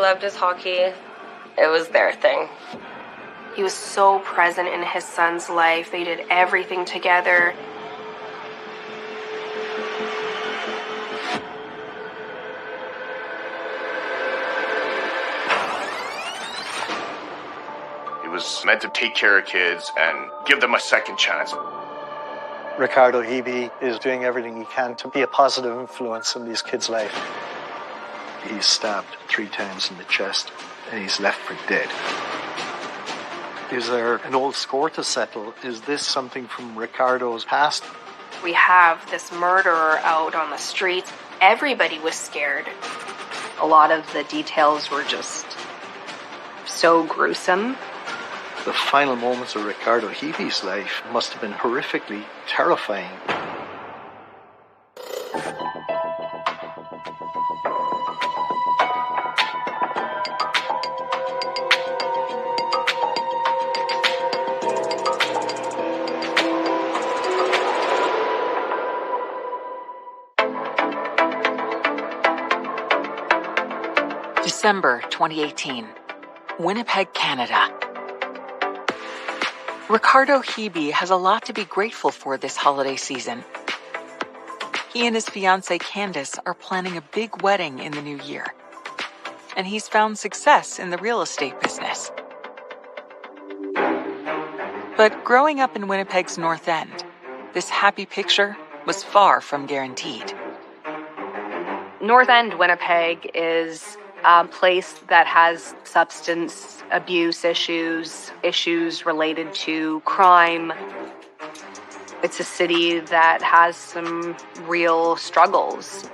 loved his hockey. It was their thing. He was so present in his son's life. They did everything together. He was meant to take care of kids and give them a second chance. Ricardo Hebe is doing everything he can to be a positive influence in these kids' life. He's stabbed 3 times in the chest and he's left for dead. Is there an old score to settle? Is this something from Ricardo's past? We have this murderer out on the streets. Everybody was scared. A lot of the details were just so gruesome. The final moments of Ricardo Hebe's life must have been horrifically terrifying. December 2018, Winnipeg, Canada. Ricardo Hebe has a lot to be grateful for this holiday season. He and his fiancée Candice are planning a big wedding in the new year, and he's found success in the real estate business. But growing up in Winnipeg's North End, this happy picture was far from guaranteed. North End, Winnipeg is a place that has substance abuse issues related to crime. It's a city that has some real struggles.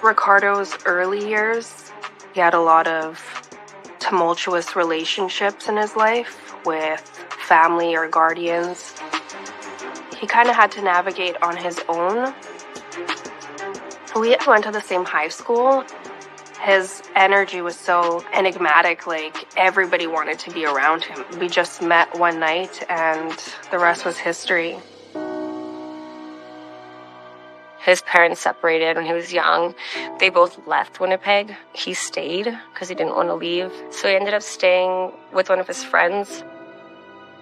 Ricardo's early years, he had a lot of tumultuous relationships in his life with family or guardians. He kind of had to navigate on his own. We went to the same high school. His energy was so enigmatic, like everybody wanted to be around him. We just met one night and the rest was history. His parents separated when he was young. They both left Winnipeg. He stayed because he didn't want to leave. So he ended up staying with one of his friends.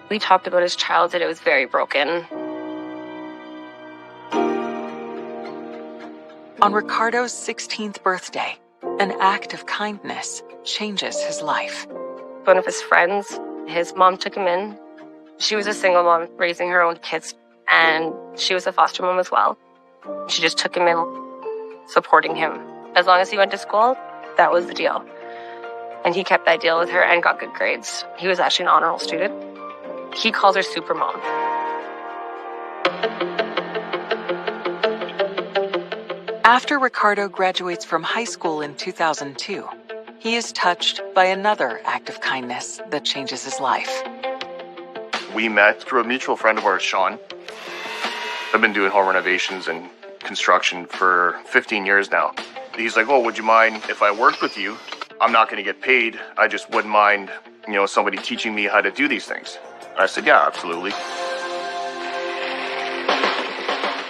We talked about his childhood. It was very broken. On Ricardo's 16th birthday, an act of kindness changes his life. One of his friends, his mom took him in. She was a single mom raising her own kids, and she was a foster mom as well. She just took him in, supporting him. As long as he went to school, that was the deal. And he kept that deal with her and got good grades. He was actually an honor roll student. He calls her super mom. After Ricardo graduates from high school in 2002, he is touched by another act of kindness that changes his life. We met through a mutual friend of ours, Sean. I've been doing home renovations and construction for 15 years now. He's like, oh, would you mind if I worked with you? I'm not going to get paid. I just wouldn't mind, somebody teaching me how to do these things. I said, yeah, absolutely.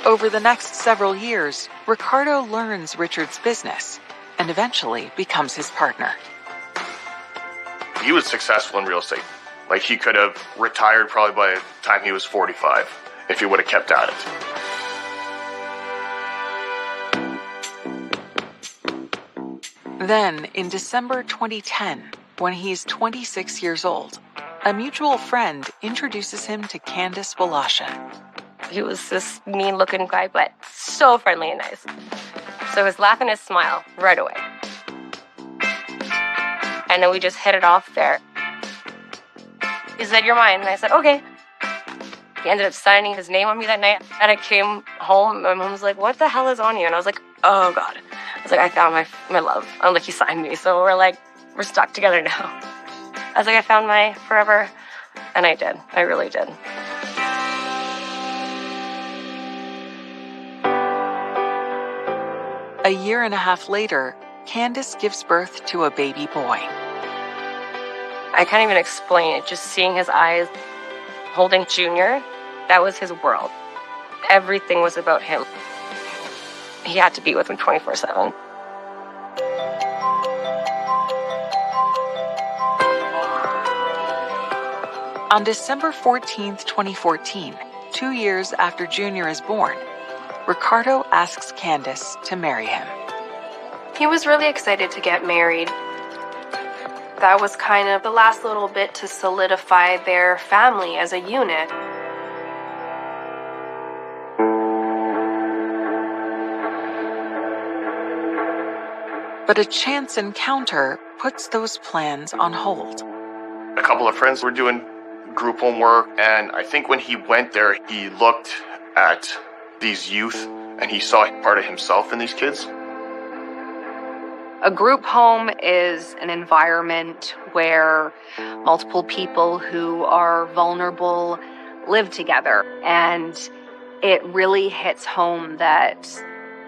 Over the next several years, Ricardo learns Richard's business and eventually becomes his partner. He was successful in real estate. Like, he could have retired probably by the time he was 45 if he would have kept at it. Then, in December 2010, when he's 26 years old, a mutual friend introduces him to Candice Woloshyn. He was this mean-looking guy, but so friendly and nice. So his laugh and his smile right away. And then we just hit it off there. He said, you're mine. And I said, okay. He ended up signing his name on me that night. And I came home. My mom was like, what the hell is on you? And I was like, oh, God. I was like, I found my love. I'm like, he signed me. So we're stuck together now. I was like, I found my forever. And I did. I really did. A year and a half later, Candice gives birth to a baby boy. I can't even explain it. Just seeing his eyes holding Junior, that was his world. Everything was about him. He had to be with him 24/7. On December 14th, 2014, 2 years after Junior is born, Ricardo asks Candace to marry him. He was really excited to get married. That was kind of the last little bit to solidify their family as a unit. But a chance encounter puts those plans on hold. A couple of friends were doing group homework, and I think when he went there, he looked at these youth and he saw part of himself in these kids. A group home is an environment where multiple people who are vulnerable live together. And it really hits home that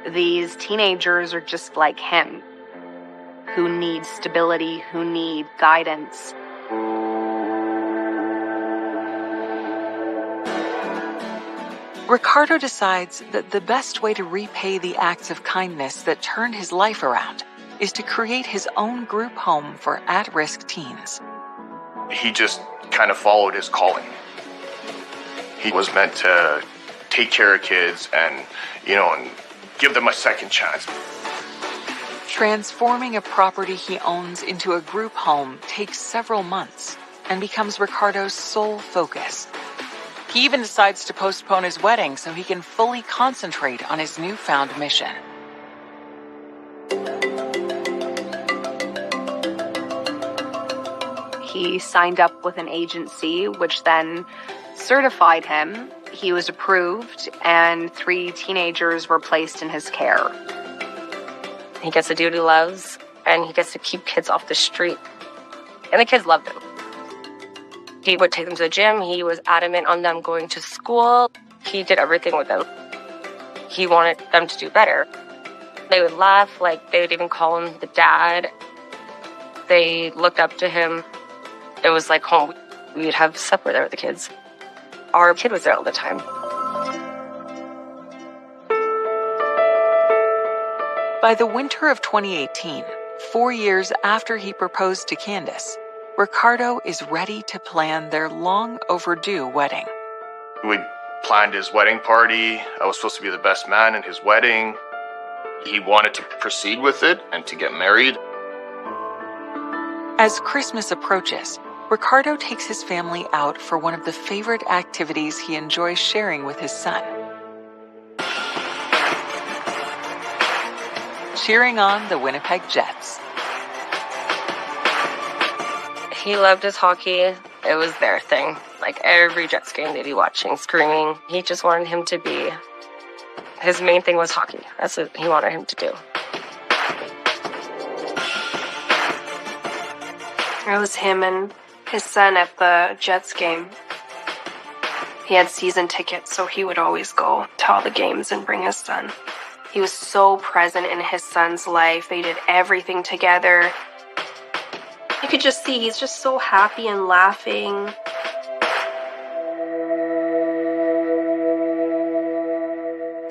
these teenagers are just like him, who need stability, who need guidance. Ricardo decides that the best way to repay the acts of kindness that turned his life around is to create his own group home for at-risk teens. He just kind of followed his calling. He was meant to take care of kids and give them a second chance. Transforming a property he owns into a group home takes several months and becomes Ricardo's sole focus. He even decides to postpone his wedding so he can fully concentrate on his newfound mission. He signed up with an agency, which then certified him. He was approved, and 3 teenagers were placed in his care. He gets to do what he loves, and he gets to keep kids off the street. And the kids loved him. He would take them to the gym. He was adamant on them going to school. He did everything with them. He wanted them to do better. They would laugh, they would even call him the dad. They looked up to him. It was like home. We'd have supper there with the kids. Our kid was there all the time. By the winter of 2018, 4 years after he proposed to Candace, Ricardo is ready to plan their long overdue wedding. We planned his wedding party. I was supposed to be the best man in his wedding. He wanted to proceed with it and to get married. As Christmas approaches, Ricardo takes his family out for one of the favorite activities he enjoys sharing with his son. Cheering on the Winnipeg Jets. He loved his hockey. It was their thing. Every Jets game they'd be watching, screaming. He just wanted him to be... His main thing was hockey. That's what he wanted him to do. It was him and his son at the Jets game. He had season tickets, so he would always go to all the games and bring his son. He was so present in his son's life. They did everything together. You could just see he's just so happy and laughing.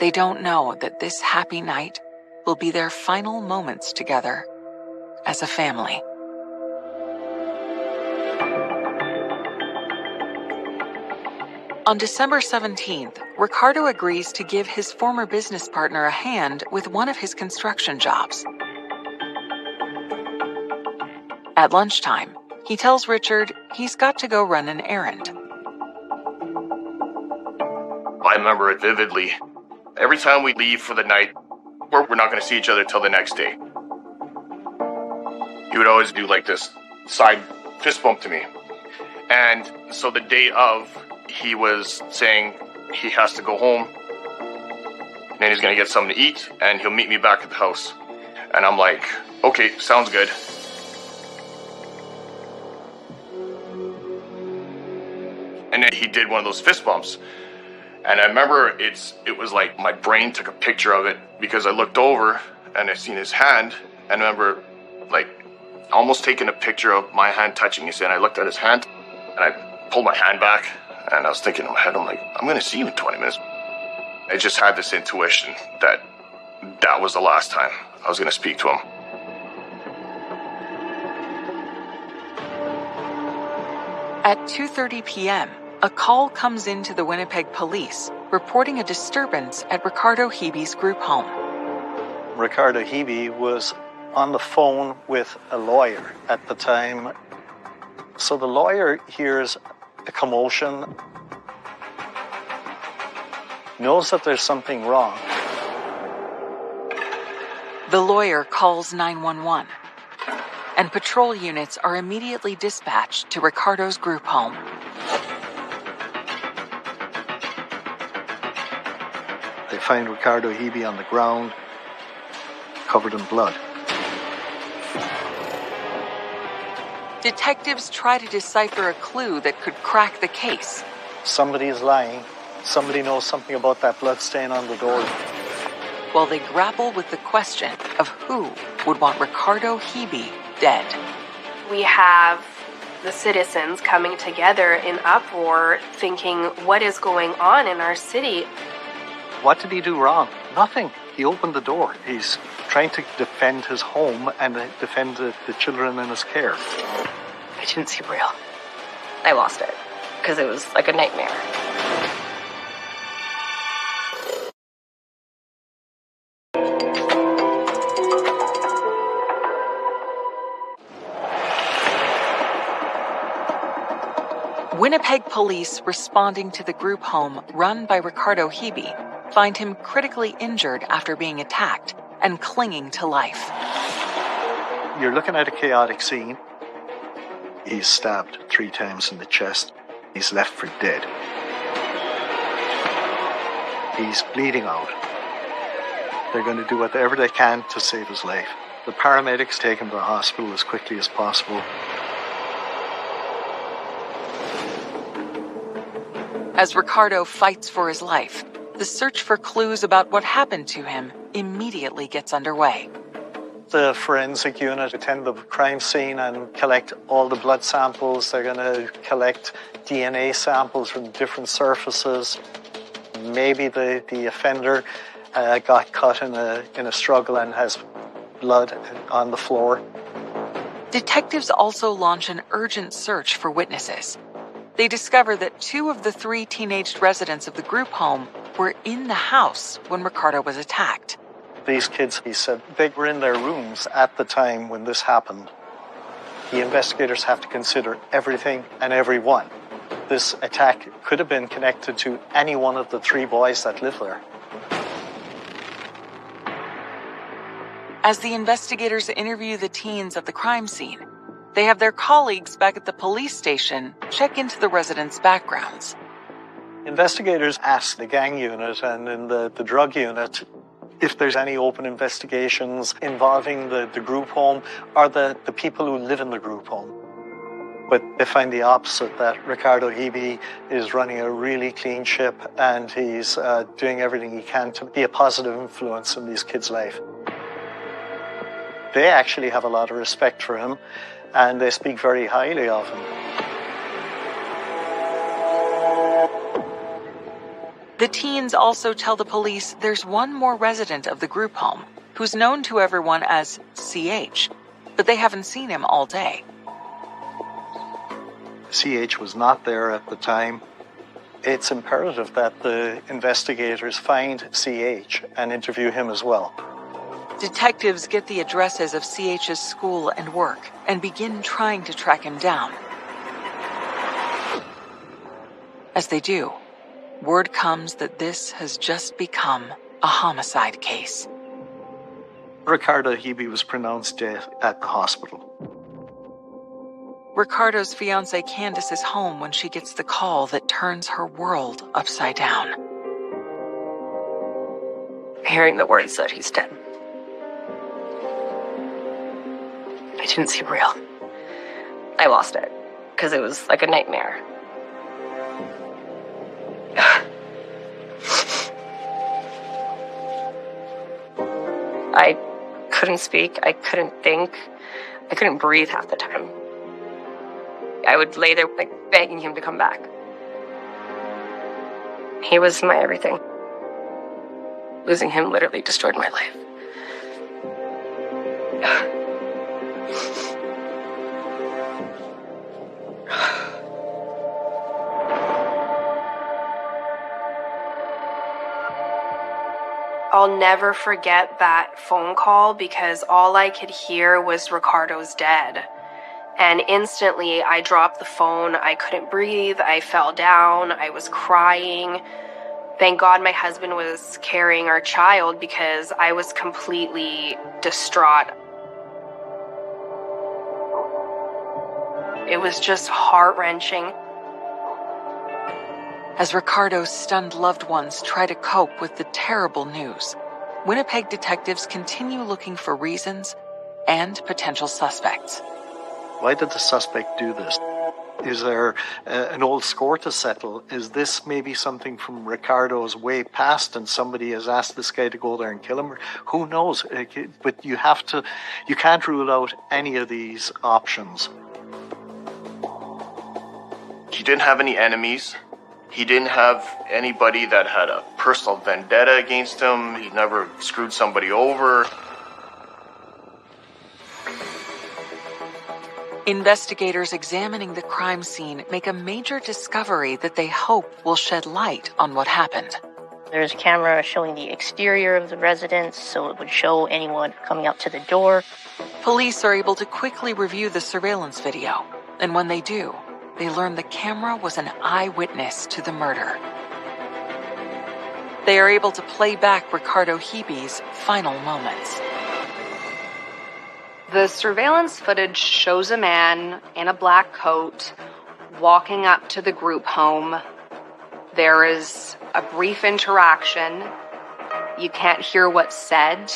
They don't know that this happy night will be their final moments together as a family. On December 17th, Ricardo agrees to give his former business partner a hand with one of his construction jobs. At lunchtime, he tells Richard he's got to go run an errand. I remember it vividly. Every time we leave for the night, we're not going to see each other till the next day. He would always do this side fist bump to me. And so the day of, he was saying he has to go home and he's going to get something to eat and he'll meet me back at the house. And I'm like, okay, sounds good. And then he did one of those fist bumps. And I remember it was like my brain took a picture of it because I looked over and I seen his hand and I remember almost taking a picture of my hand touching his hand. I looked at his hand and I pulled my hand back and I was thinking in my head, I'm like, I'm going to see you in 20 minutes. I just had this intuition that that was the last time I was going to speak to him. At 2:30 p.m., a call comes into the Winnipeg police reporting a disturbance at Ricardo Hebe's group home. Ricardo Hebe was on the phone with a lawyer at the time. So the lawyer hears a commotion, knows that there's something wrong. The lawyer calls 911, and patrol units are immediately dispatched to Ricardo's group home. They find Ricardo Hebe on the ground, covered in blood. Detectives try to decipher a clue that could crack the case. Somebody is lying. Somebody knows something about that blood stain on the door. While they grapple with the question of who would want Ricardo Hebe dead. We have the citizens coming together in uproar, thinking, what is going on in our city? What did he do wrong? Nothing. He opened the door. He's trying to defend his home and defend the children in his care. I didn't see real. I lost it because it was like a nightmare. Winnipeg police responding to the group home run by Ricardo Hebe find him critically injured after being attacked and clinging to life. You're looking at a chaotic scene. He's stabbed 3 times in the chest. He's left for dead. He's bleeding out. They're going to do whatever they can to save his life. The paramedics take him to the hospital as quickly as possible. As Ricardo fights for his life, the search for clues about what happened to him immediately gets underway. The forensic unit attend the crime scene and collect all the blood samples. They're going to collect DNA samples from different surfaces. Maybe the offender got cut in a struggle and has blood on the floor. Detectives also launch an urgent search for witnesses. They discover that 2 of the 3 teenage residents of the group home were in the house when Ricardo was attacked. These kids, he said, they were in their rooms at the time when this happened. The investigators have to consider everything and everyone. This attack could have been connected to any one of the 3 boys that live there. As the investigators interview the teens at the crime scene, they have their colleagues back at the police station check into the residents' backgrounds. Investigators ask the gang unit and in the drug unit if there's any open investigations involving the group home or the people who live in the group home. But they find the opposite, that Ricardo Hebe is running a really clean ship and he's doing everything he can to be a positive influence in these kids' life. They actually have a lot of respect for him and they speak very highly of him. The teens also tell the police there's one more resident of the group home who's known to everyone as CH, but they haven't seen him all day. CH was not there at the time. It's imperative that the investigators find CH and interview him as well. Detectives get the addresses of CH's school and work and begin trying to track him down. As they do, word comes that this has just become a homicide case. Ricardo Hebe was pronounced dead at the hospital. Ricardo's fiancée Candace is home when she gets the call that turns her world upside down. Hearing the words that he's dead. I didn't see real. I lost it because it was like a nightmare. I couldn't speak. I couldn't think. I couldn't breathe half the time. I would lay there like begging him to come back. He was my everything. Losing him literally destroyed my life. I'll never forget that phone call because all I could hear was Ricardo's dead. And instantly I dropped the phone. I couldn't breathe. I fell down. I was crying. Thank God my husband was carrying our child because I was completely distraught. It was just heart-wrenching. As Ricardo's stunned loved ones try to cope with the terrible news, Winnipeg detectives continue looking for reasons and potential suspects. Why did the suspect do this? Is there an old score to settle? Is this maybe something from Ricardo's way past and somebody has asked this guy to go there and kill him? Who knows? But you can't rule out any of these options. He didn't have any enemies. He didn't have anybody that had a personal vendetta against him. He never screwed somebody over. Investigators examining the crime scene make a major discovery that they hope will shed light on what happened. There's a camera showing the exterior of the residence, so it would show anyone coming up to the door. Police are able to quickly review the surveillance video, and when they do, they learn the camera was an eyewitness to the murder. They are able to play back Ricardo Hibi's final moments. The surveillance footage shows a man in a black coat walking up to the group home. There is a brief interaction. You can't hear what's said,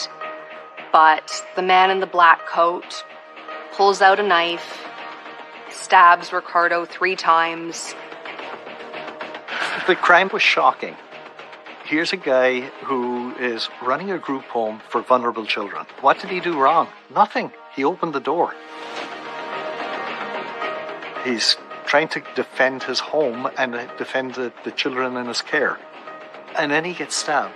but the man in the black coat pulls out a knife, stabs Ricardo 3 times. The crime was shocking. Here's a guy who is running a group home for vulnerable children. What did he do wrong? Nothing. He opened the door. He's trying to defend his home and defend the children in his care. And then he gets stabbed.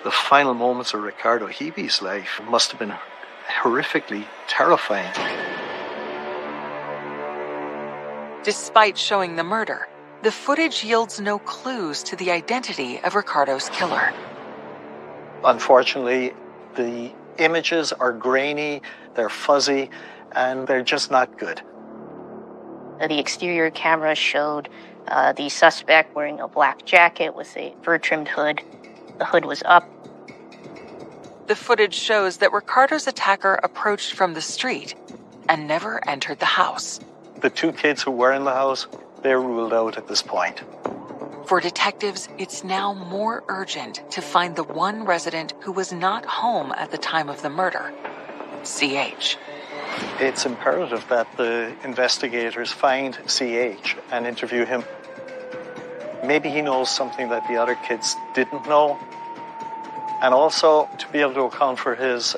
The final moments of Ricardo Hibi's life must have been horrifically terrifying. Despite showing the murder, the footage yields no clues to the identity of Ricardo's killer. Unfortunately, the images are grainy, they're fuzzy, and they're just not good. The exterior camera showed the suspect wearing a black jacket with a fur-trimmed hood. The hood was up. The footage shows that Ricardo's attacker approached from the street and never entered the house. The 2 kids who were in the house, they're ruled out at this point. For detectives, it's now more urgent to find the one resident who was not home at the time of the murder, CH. It's imperative that the investigators find CH and interview him. Maybe he knows something that the other kids didn't know. And also to be able to account for his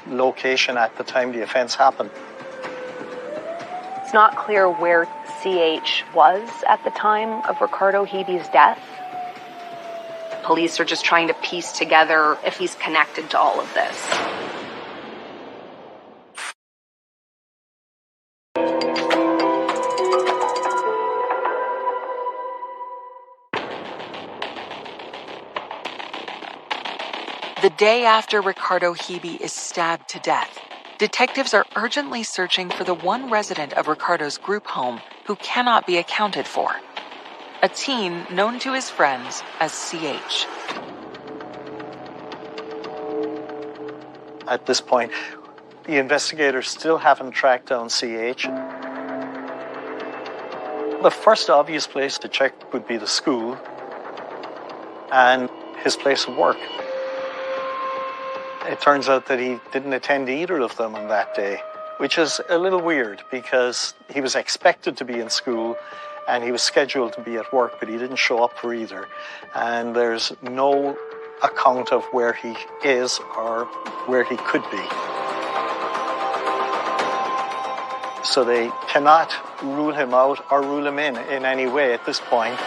location at the time the offense happened. It's not clear where CH was at the time of Ricardo Hibi's death. Police are just trying to piece together if he's connected to all of this. The day after Ricardo Hibi is stabbed to death, detectives are urgently searching for the one resident of Ricardo's group home who cannot be accounted for, a teen known to his friends as CH. At this point, the investigators still haven't tracked down CH. The first obvious place to check would be the school and his place of work. It turns out that he didn't attend either of them on that day, which is a little weird because he was expected to be in school and he was scheduled to be at work, but he didn't show up for either. And there's no account of where he is or where he could be. So they cannot rule him out or rule him in any way at this point.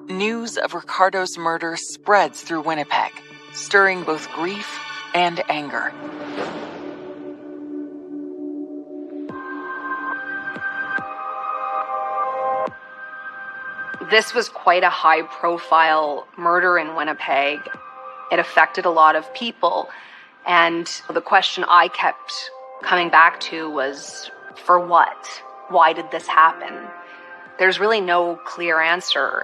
News of Ricardo's murder spreads through Winnipeg, stirring both grief and anger. This was quite a high-profile murder in Winnipeg. It affected a lot of people. And the question I kept coming back to was, for what? Why did this happen? There's really no clear answer.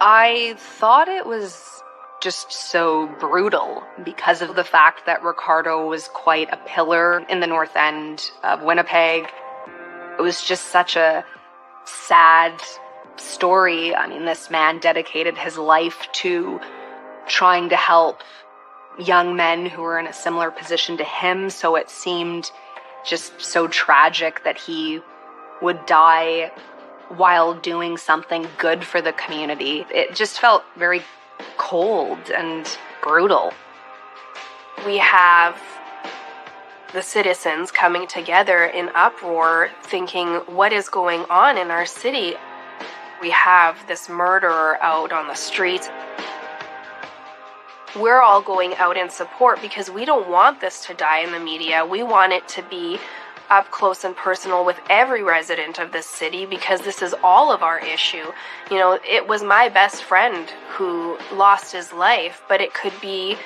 I thought it was just so brutal because of the fact that Ricardo was quite a pillar in the north end of Winnipeg. It was just such a sad story. I mean, this man dedicated his life to trying to help young men who were in a similar position to him, so it seemed just so tragic that he would die while doing something good for the community. It just felt very cold and brutal. We have the citizens coming together in uproar, thinking, what is going on in our city? We have this murderer out on the streets. We're all going out in support because we don't want this to die in the media. We want it to be up close and personal with every resident of this city because this is all of our issue. You know, it was my best friend who lost his life, but it could be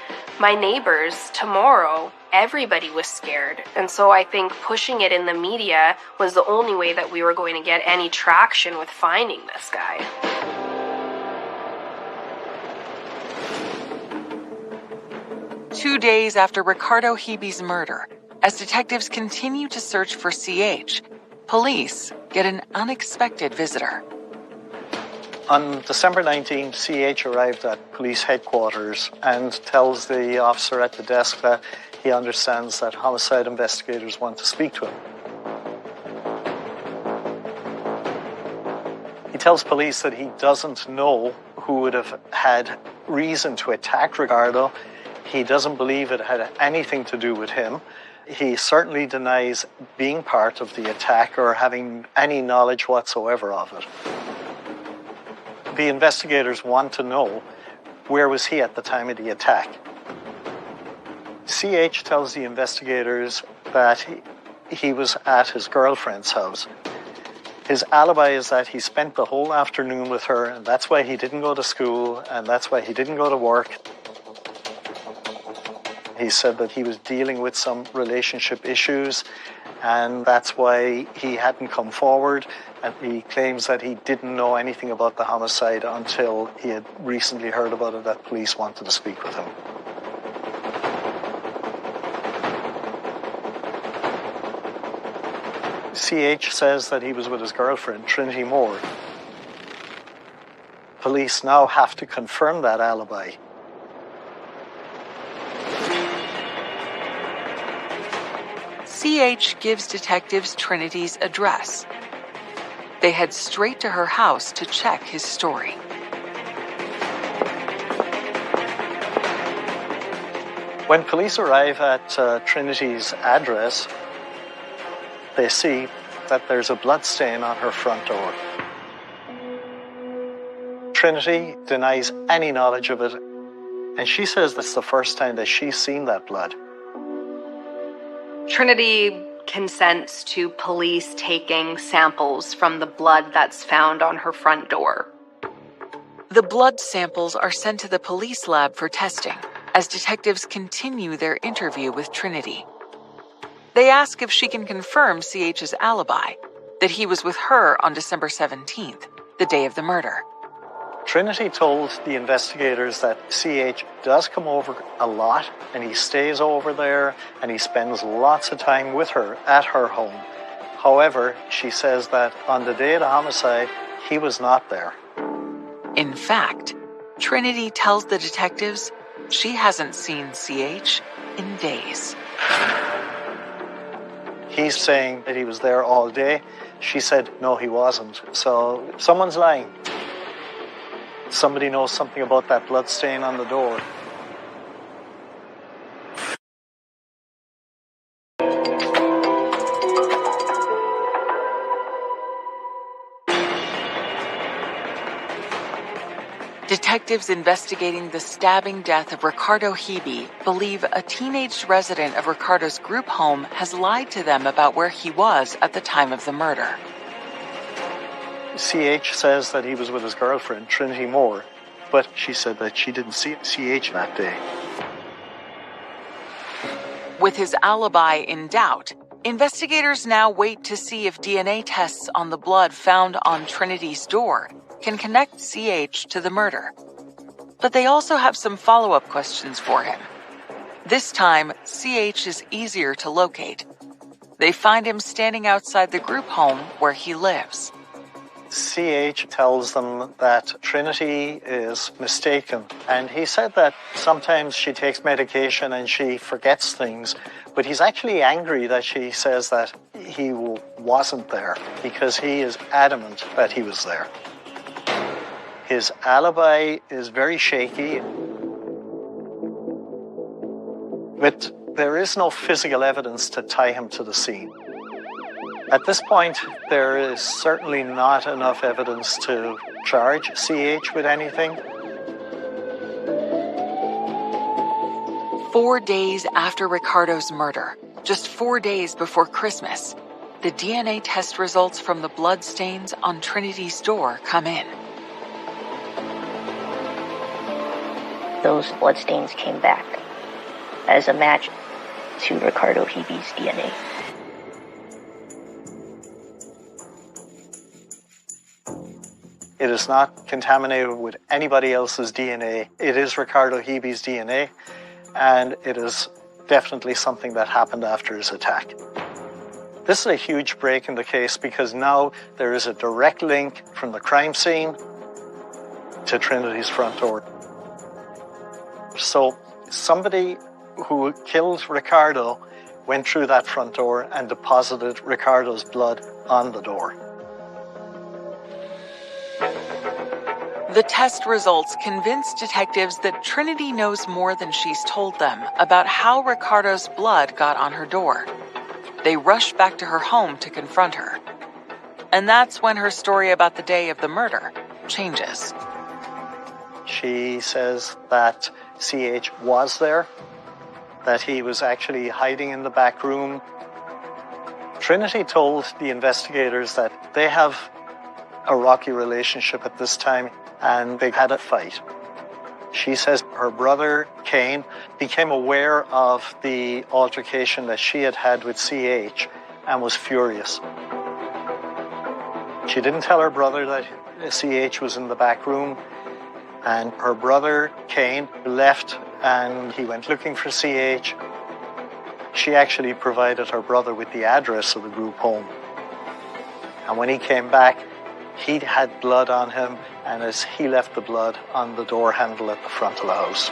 my neighbors tomorrow. Everybody was scared. And so I think pushing it in the media was the only way that we were going to get any traction with finding this guy. Two days after Ricardo Hibi's murder, as detectives continue to search for CH, police get an unexpected visitor. On December 19th, CH arrived at police headquarters and tells the officer at the desk that he understands that homicide investigators want to speak to him. He tells police that he doesn't know who would have had reason to attack Ricardo. He doesn't believe it had anything to do with him. He certainly denies being part of the attack or having any knowledge whatsoever of it. The investigators want to know, where was he at the time of the attack? CH tells the investigators that he was at his girlfriend's house. His alibi is that he spent the whole afternoon with her, and that's why he didn't go to school, and that's why he didn't go to work. He said that he was dealing with some relationship issues, and that's why he hadn't come forward. And he claims that he didn't know anything about the homicide until he had recently heard about it, that police wanted to speak with him. CH says that he was with his girlfriend, Trinity Moore. Police now have to confirm that alibi. CH gives detectives Trinity's address. They head straight to her house to check his story. When police arrive at Trinity's address, they see that there's a blood stain on her front door. Trinity denies any knowledge of it, and she says that's the first time that she's seen that blood. Trinity consents to police taking samples from the blood that's found on her front door. The blood samples are sent to the police lab for testing as detectives continue their interview with Trinity. They ask if she can confirm CH's alibi, that he was with her on December 17th, the day of the murder. Trinity told the investigators that CH does come over a lot, and he stays over there, and he spends lots of time with her at her home. However, she says that on the day of the homicide, he was not there. In fact, Trinity tells the detectives she hasn't seen CH in days. He's saying that he was there all day. She said, no, he wasn't. So someone's lying. Somebody knows something about that blood stain on the door. Detectives investigating the stabbing death of Ricardo Hibi believe a teenage resident of Ricardo's group home has lied to them about where he was at the time of the murder. CH says that he was with his girlfriend, Trinity Moore, but she said that she didn't see CH that day. With his alibi in doubt, investigators now wait to see if DNA tests on the blood found on Trinity's door can connect CH to the murder. But they also have some follow-up questions for him. This time, CH is easier to locate. They find him standing outside the group home where he lives. CH tells them that Trinity is mistaken, and he said that sometimes she takes medication and she forgets things, but he's actually angry that she says that he wasn't there, because he is adamant that he was there. His alibi is very shaky, but there is no physical evidence to tie him to the scene. At this point, there is certainly not enough evidence to charge CH with anything. 4 days after Ricardo's murder, just 4 days before Christmas, the DNA test results from the bloodstains on Trinity's door come in. Those bloodstains came back as a match to Ricardo Hibi's DNA. It is not contaminated with anybody else's DNA. It is Ricardo Hibi's DNA, and it is definitely something that happened after his attack. This is a huge break in the case because now there is a direct link from the crime scene to Trinity's front door. So somebody who killed Ricardo went through that front door and deposited Ricardo's blood on the door. The test results convince detectives that Trinity knows more than she's told them about how Ricardo's blood got on her door. They rush back to her home to confront her. And that's when her story about the day of the murder changes. She says that CH was there, that he was actually hiding in the back room. Trinity told the investigators that they have a rocky relationship at this time, and they had a fight. She says her brother, Kane, became aware of the altercation that she had had with CH and was furious. She didn't tell her brother that CH was in the back room, and her brother, Kane, left and he went looking for CH. She actually provided her brother with the address of the group home. And when he came back, he had blood on him, and as he left the blood on the door handle at the front of the house.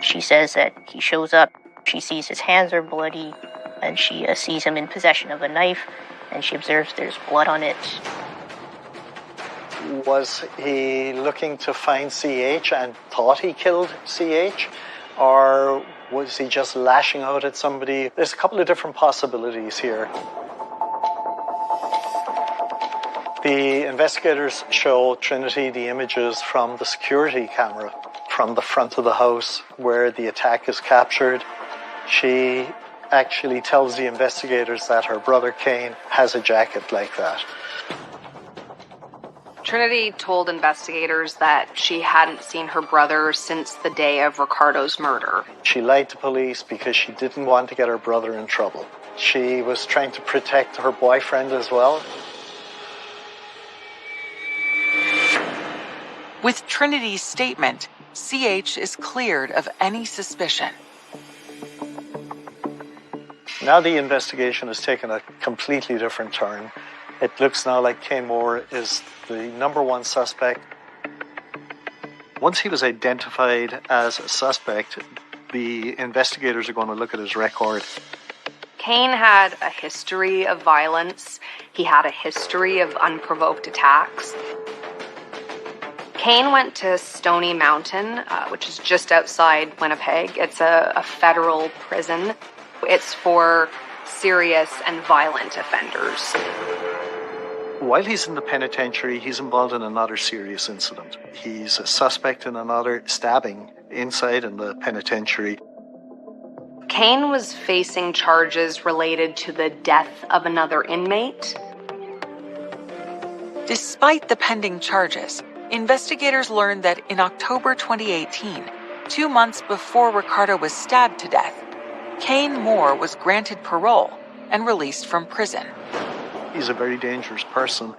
She says that he shows up, she sees his hands are bloody, and she sees him in possession of a knife, and she observes there's blood on it. Was he looking to find CH and thought he killed CH? Or was he just lashing out at somebody? There's a couple of different possibilities here. The investigators show Trinity the images from the security camera from the front of the house where the attack is captured. She actually tells the investigators that her brother Kane has a jacket like that. Trinity told investigators that she hadn't seen her brother since the day of Ricardo's murder. She lied to police because she didn't want to get her brother in trouble. She was trying to protect her boyfriend as well. With Trinity's statement, CH is cleared of any suspicion. Now the investigation has taken a completely different turn. It looks now like Kane Moore is the number one suspect. Once he was identified as a suspect, the investigators are going to look at his record. Kane had a history of violence. He had a history of unprovoked attacks. Kane went to Stony Mountain, which is just outside Winnipeg. It's a federal prison. It's for serious and violent offenders. While he's in the penitentiary, he's involved in another serious incident. He's a suspect in another stabbing inside in the penitentiary. Kane was facing charges related to the death of another inmate. Despite the pending charges, investigators learned that in October 2018, 2 months before Ricardo was stabbed to death, Kane Moore was granted parole and released from prison. He's a very dangerous person,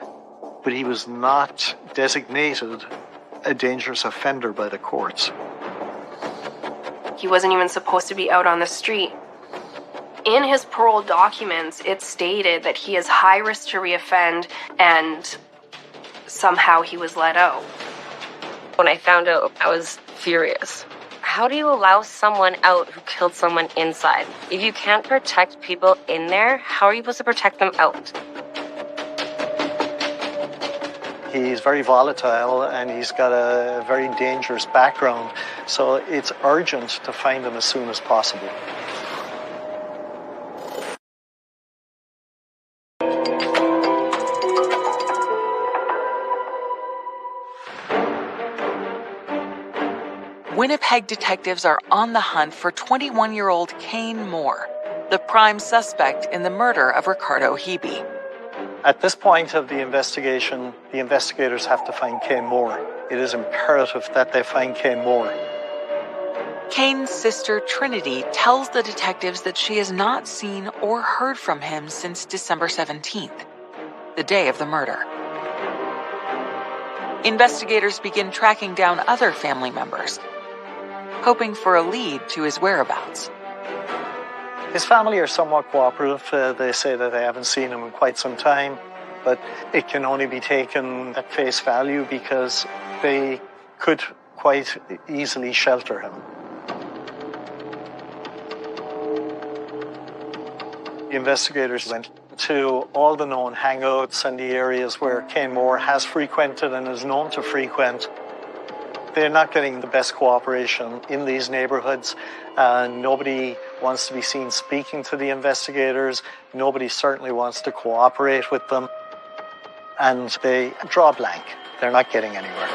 but he was not designated a dangerous offender by the courts. He wasn't even supposed to be out on the street. In his parole documents, it stated that he is high risk to reoffend, and somehow he was let out. When I found out, I was furious. How do you allow someone out who killed someone inside? If you can't protect people in there, how are you supposed to protect them out? He's very volatile and he's got a very dangerous background, so it's urgent to find him as soon as possible. Winnipeg detectives are on the hunt for 21-year-old Kane Moore, the prime suspect in the murder of Ricardo Hebe. At this point of the investigation, the investigators have to find Kane Moore. It is imperative that they find Kane Moore. Kane's sister Trinity tells the detectives that she has not seen or heard from him since December 17th, the day of the murder. Investigators begin tracking down other family members, hoping for a lead to his whereabouts. His family are somewhat cooperative. They say that they haven't seen him in quite some time, but it can only be taken at face value because they could quite easily shelter him. The investigators went to all the known hangouts and the areas where Kane Moore has frequented and is known to frequent. They're not getting the best cooperation in these neighborhoods. Nobody wants to be seen speaking to the investigators. Nobody certainly wants to cooperate with them. And they draw a blank. They're not getting anywhere.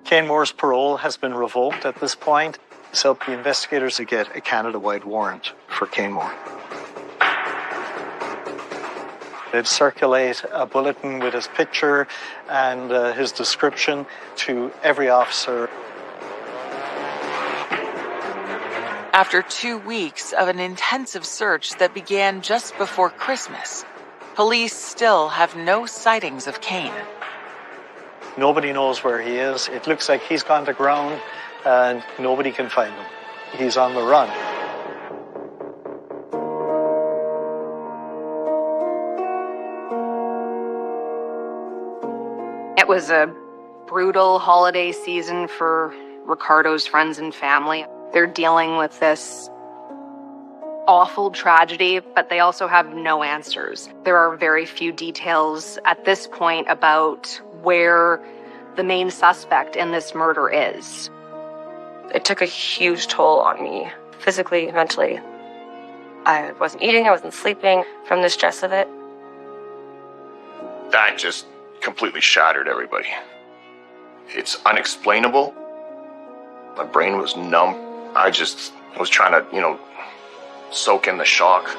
Kane Moore's parole has been revoked at this point, so the investigators will get a Canada-wide warrant for Kane Moore. They'd circulate a bulletin with his picture and his description to every officer. After 2 weeks of an intensive search that began just before Christmas, police still have no sightings of Kane. Nobody knows where he is. It looks like he's gone to ground and nobody can find him. He's on the run. It was a brutal holiday season for Ricardo's friends and family. They're dealing with this awful tragedy, but they also have no answers. There are very few details at this point about where the main suspect in this murder is. It took a huge toll on me, physically, mentally. I wasn't eating, I wasn't sleeping from the stress of it. That just completely shattered everybody. It's unexplainable. My brain was numb. I was trying to, soak in the shock.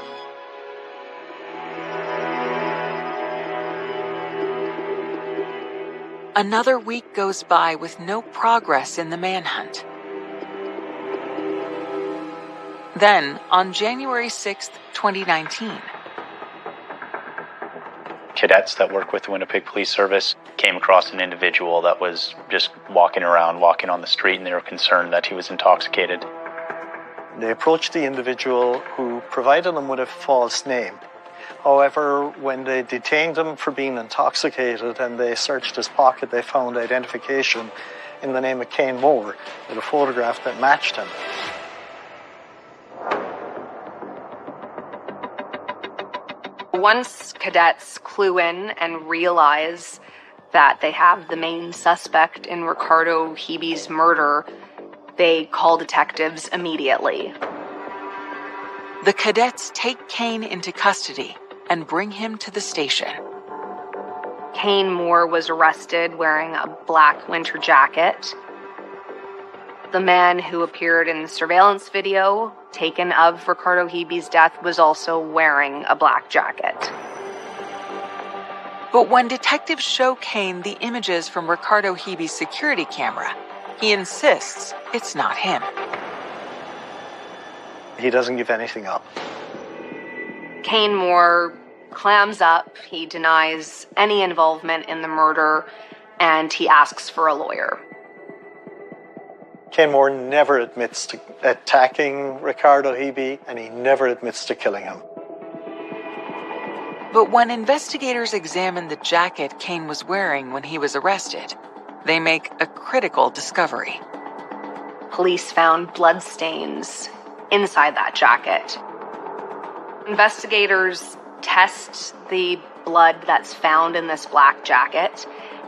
Another week goes by with no progress in the manhunt. Then, on January 6th, 2019, cadets that work with the Winnipeg Police Service came across an individual that was just walking on the street, and they were concerned that he was intoxicated. They approached the individual who provided them with a false name. However, when they detained him for being intoxicated and they searched his pocket, they found identification in the name of Kane Moore with a photograph that matched him. Once cadets clue in and realize that they have the main suspect in Ricardo Hebe's murder, they call detectives immediately. The cadets take Kane into custody and bring him to the station. Kane Moore was arrested wearing a black winter jacket. The man who appeared in the surveillance video taken of Ricardo Hebe's death was also wearing a black jacket. But when detectives show Kane the images from Ricardo Hibi's security camera, he insists it's not him. He doesn't give anything up. Kane Moore clams up, he denies any involvement in the murder, and he asks for a lawyer. Kane Moore never admits to attacking Ricardo Hibi, and he never admits to killing him. But when investigators examine the jacket Kane was wearing when he was arrested, they make a critical discovery. Police found bloodstains inside that jacket. Investigators test the blood that's found in this black jacket,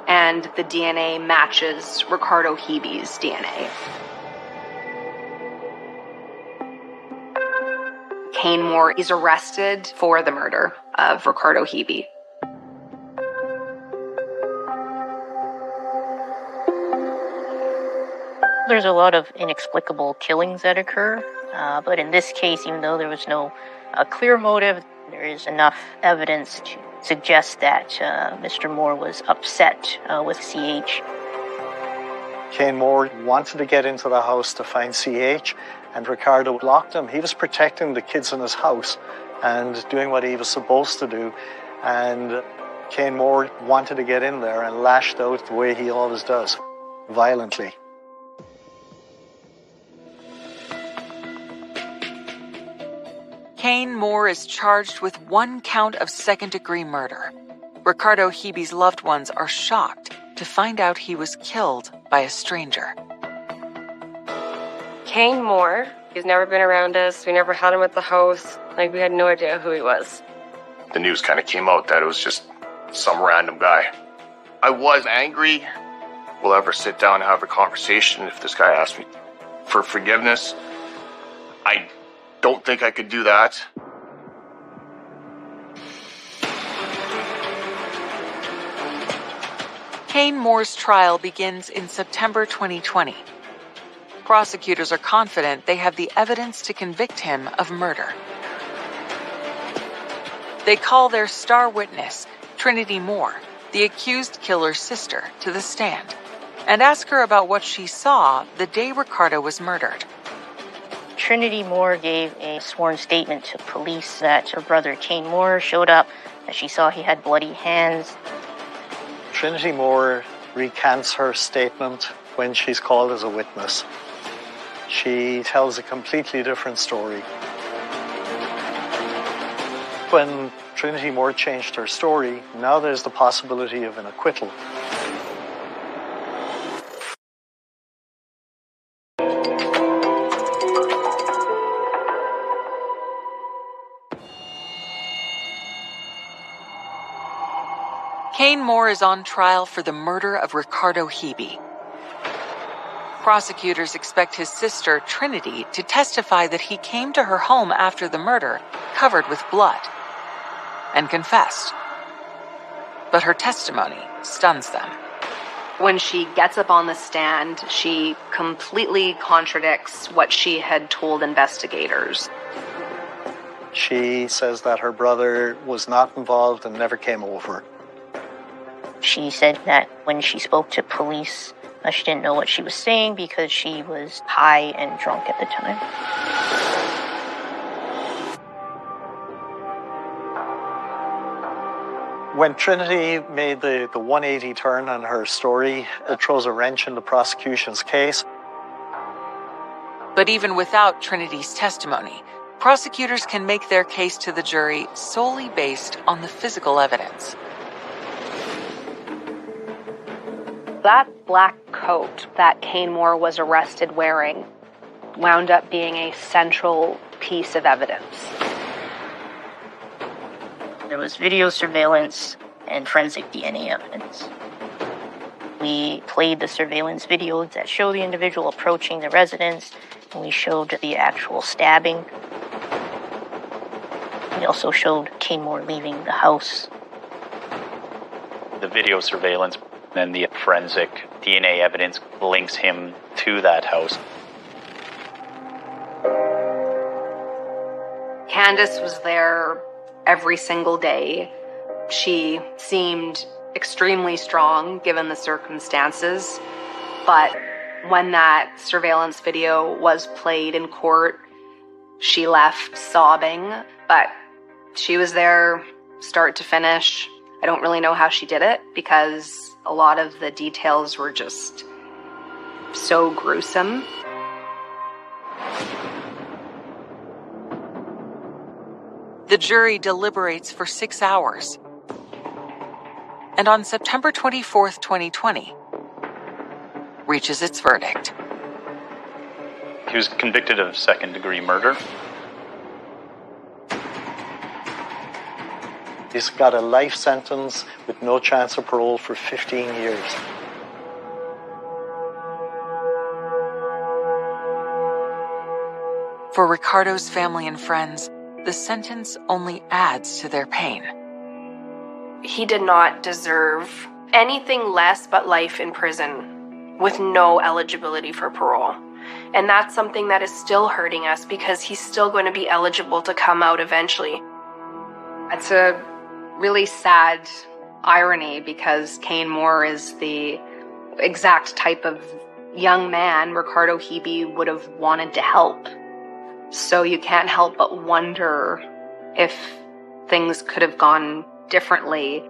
and the DNA matches Ricardo Hibi's DNA. Kane Moore is arrested for the murder of Ricardo Hibi. There's a lot of inexplicable killings that occur, but in this case, even though there was no clear motive, there is enough evidence to suggest that Mr. Moore was upset with CH. Kane Moore wanted to get into the house to find CH, and Ricardo blocked him. He was protecting the kids in his house and doing what he was supposed to do. And Kane Moore wanted to get in there and lashed out the way he always does, violently. Kane Moore is charged with 1 count of second-degree murder. Ricardo Hibi's loved ones are shocked to find out he was killed by a stranger. Kane Moore, he's never been around us. We never had him at the house. Like, we had no idea who he was. The news kind of came out that it was just some random guy. I was angry. We'll ever sit down and have a conversation if this guy asked me for forgiveness. I don't think I could do that. Kane Moore's trial begins in September 2020. Prosecutors are confident they have the evidence to convict him of murder. They call their star witness, Trinity Moore, the accused killer's sister, to the stand and ask her about what she saw the day Ricardo was murdered. Trinity Moore gave a sworn statement to police that her brother Kane Moore showed up, that she saw he had bloody hands. Trinity Moore recants her statement when she's called as a witness. She tells a completely different story. When Trinity Moore changed her story, now there's the possibility of an acquittal. Kane Moore is on trial for the murder of Ricardo Hibi. Prosecutors expect his sister, Trinity, to testify that he came to her home after the murder, covered with blood, and confessed. But her testimony stuns them. When she gets up on the stand, she completely contradicts what she had told investigators. She says that her brother was not involved and never came over. She said that when she spoke to police, she didn't know what she was saying because she was high and drunk at the time. When Trinity made the 180 turn on her story, it throws a wrench in the prosecution's case. But even without Trinity's testimony, prosecutors can make their case to the jury solely based on the physical evidence. That black coat that Kane Moore was arrested wearing wound up being a central piece of evidence. There was video surveillance and forensic DNA evidence. We played the surveillance videos that show the individual approaching the residence, and we showed the actual stabbing. We also showed Kane Moore leaving the house. The video surveillance and the forensic DNA evidence links him to that house. Candace was there every single day. She seemed extremely strong given the circumstances, but when that surveillance video was played in court, she left sobbing, but she was there start to finish. I don't really know how she did it because a lot of the details were just so gruesome. The jury deliberates for 6 hours. And on September 24th, 2020, reaches its verdict. He was convicted of second-degree murder. He's got a life sentence with no chance of parole for 15 years. For Ricardo's family and friends, the sentence only adds to their pain. He did not deserve anything less but life in prison with no eligibility for parole. And that's something that is still hurting us because he's still going to be eligible to come out eventually. It's a really sad irony because Kane Moore is the exact type of young man Ricardo Hebe would have wanted to help. So you can't help but wonder if things could have gone differently.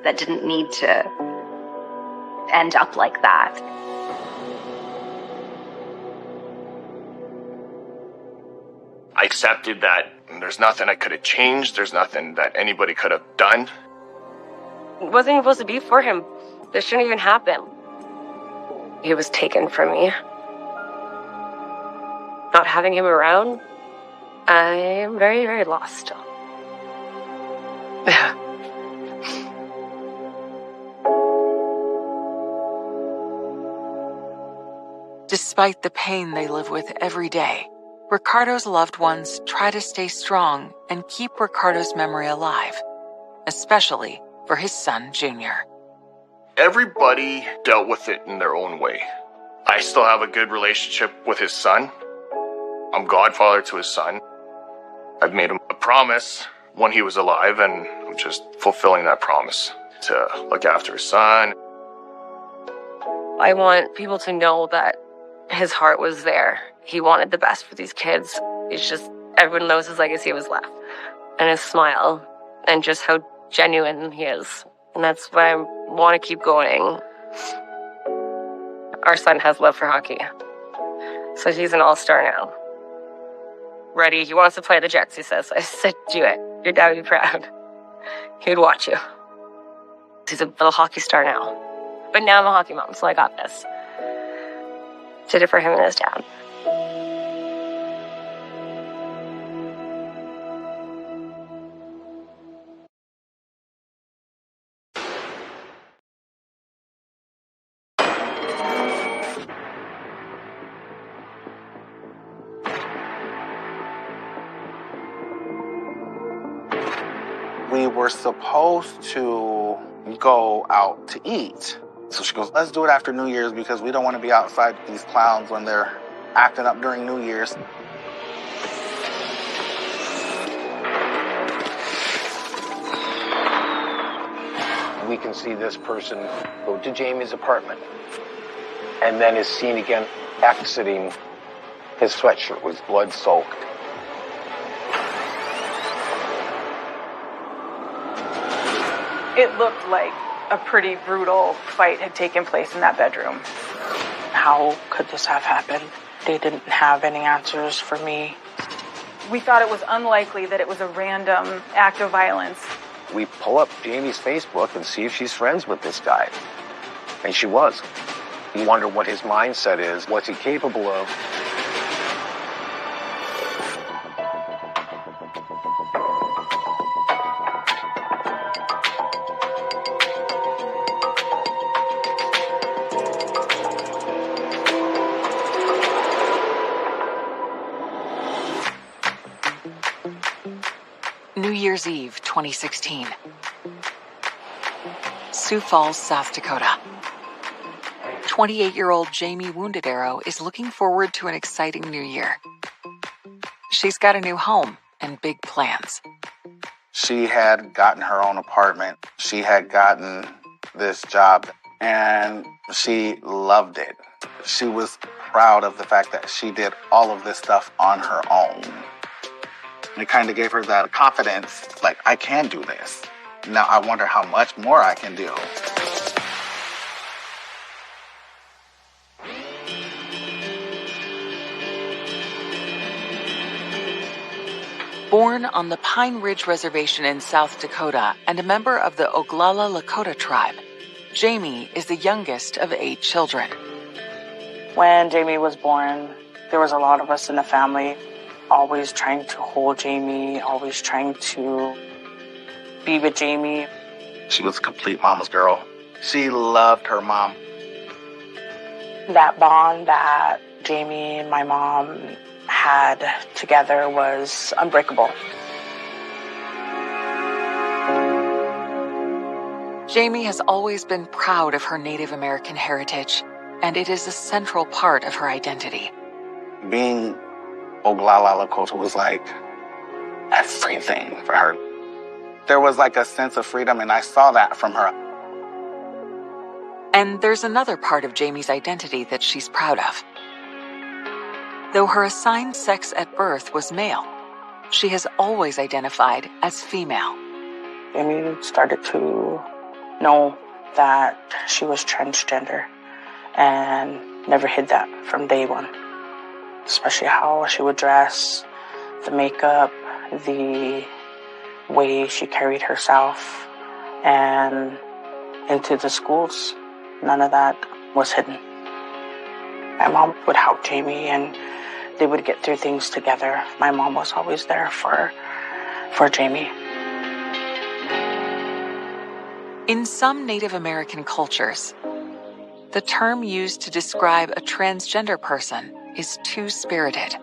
That didn't need to end up like that. I accepted that there's nothing I could have changed. There's nothing that anybody could have done. It wasn't even supposed to be for him. This shouldn't even happen. He was taken from me. Not having him around, I am very, very lost still. Despite the pain they live with every day, Ricardo's loved ones try to stay strong and keep Ricardo's memory alive, especially for his son, Junior. Everybody dealt with it in their own way. I still have a good relationship with his son. I'm godfather to his son. I've made him a promise when he was alive, and I'm just fulfilling that promise to look after his son. I want people to know that his heart was there. He wanted the best for these kids. It's just, everyone knows his legacy was left. And his smile, and just how genuine he is. And that's why I want to keep going. Our son has love for hockey. So he's an all-star now. Ready, he wants to play the Jets, he says. I said, do it. Your dad would be proud. He would watch you. He's a little hockey star now. But now I'm a hockey mom, so I got this. Did it for him and his dad. We were supposed to go out to eat. So she goes, let's do it after New Year's because we don't want to be outside with these clowns when they're acting up during New Year's. We can see this person go to Jamie's apartment and then is seen again exiting. His sweatshirt was blood-soaked. It looked like a pretty brutal fight had taken place in that bedroom. How could this have happened? They didn't have any answers for me. We thought it was unlikely that it was a random act of violence. We pull up Jamie's Facebook and see if she's friends with this guy. And she was. You wonder what his mindset is. What's he capable of? New Year's Eve, 2016. Sioux Falls, South Dakota. 28-year-old Jamie Wounded Arrow is looking forward to an exciting new year. she's got a new home and big plans. She had gotten her own apartment. She had gotten this job, and she loved it. She was proud of the fact that she did all of this stuff on her own. It kind of gave her that confidence, like, I can do this. Now I wonder how much more I can do. Born on the Pine Ridge Reservation in South Dakota and a member of the Oglala Lakota tribe, Jamie is the youngest of 8 children. When Jamie was born, there was a lot of us in the family always trying to hold Jamie, always trying to be with Jamie. She was a complete mama's girl. She loved her mom. That bond that Jamie and my mom had together was unbreakable. Jamie has always been proud of her Native American heritage, and it is a central part of her identity. Being Oglala Lakota was like everything for her. There was like a sense of freedom, and I saw that from her. And there's another part of Jamie's identity that she's proud of. Though her assigned sex at birth was male, she has always identified as female. Jamie started to know that she was transgender and never hid that from day one. Especially how she would dress, the makeup, the way she carried herself, and into the schools. None of that was hidden. My mom would help Jamie and they would get through things together. My mom was always there for Jamie. In some Native American cultures, the term used to describe a transgender person is two-spirited.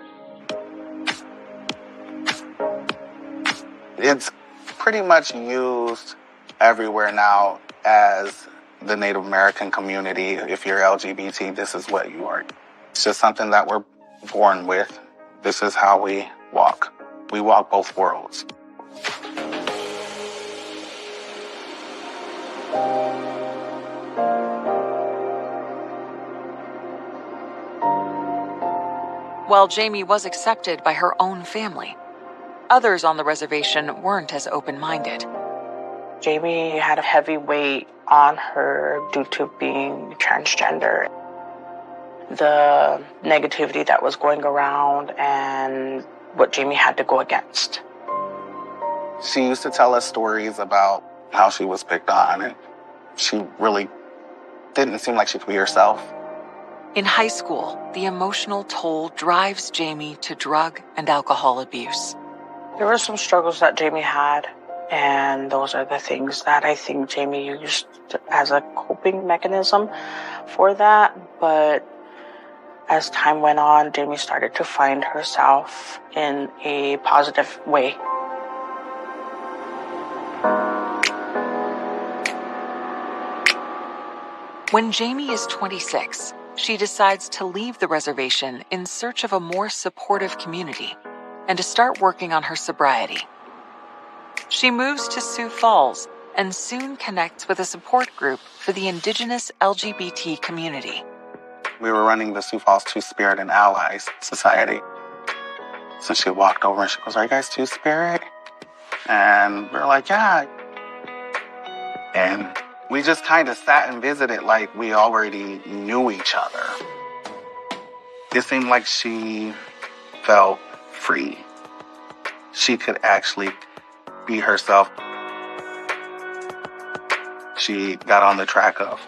It's pretty much used everywhere now as the Native American community. If you're LGBT, this is what you are. It's just something that we're born with. This is how we walk. We walk both worlds. While Jamie was accepted by her own family, others on the reservation weren't as open-minded. Jamie had a heavy weight on her due to being transgender. The negativity that was going around and what Jamie had to go against. She used to tell us stories about how she was picked on, and she really didn't seem like she could be herself. In high school, the emotional toll drives Jamie to drug and alcohol abuse. There were some struggles that Jamie had, and those are the things that I think Jamie used as a coping mechanism for that. But as time went on, Jamie started to find herself in a positive way. When Jamie is 26, she decides to leave the reservation in search of a more supportive community and to start working on her sobriety. She moves to Sioux Falls and soon connects with a support group for the Indigenous LGBT community. We were running the Sioux Falls Two-Spirit and Allies Society. So she walked over and she goes, "Are you guys Two-Spirit?" And we were like, "Yeah." And we just kind of sat and visited like we already knew each other. It seemed like she felt free. She could actually be herself. She got on the track of,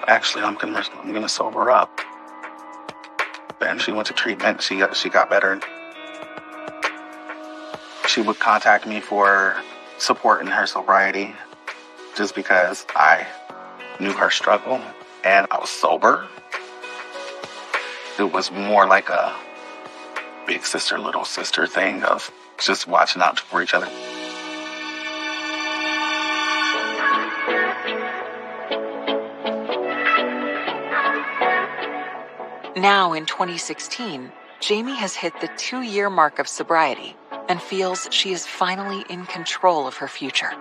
actually I'm gonna sober up. And she went to treatment. She got better. She would contact me for support in her sobriety just because I knew her struggle and I was sober. It was more like a big sister, little sister thing of just watching out for each other. Now in 2016, Jamie has hit the 2-year mark of sobriety and feels she is finally in control of her future.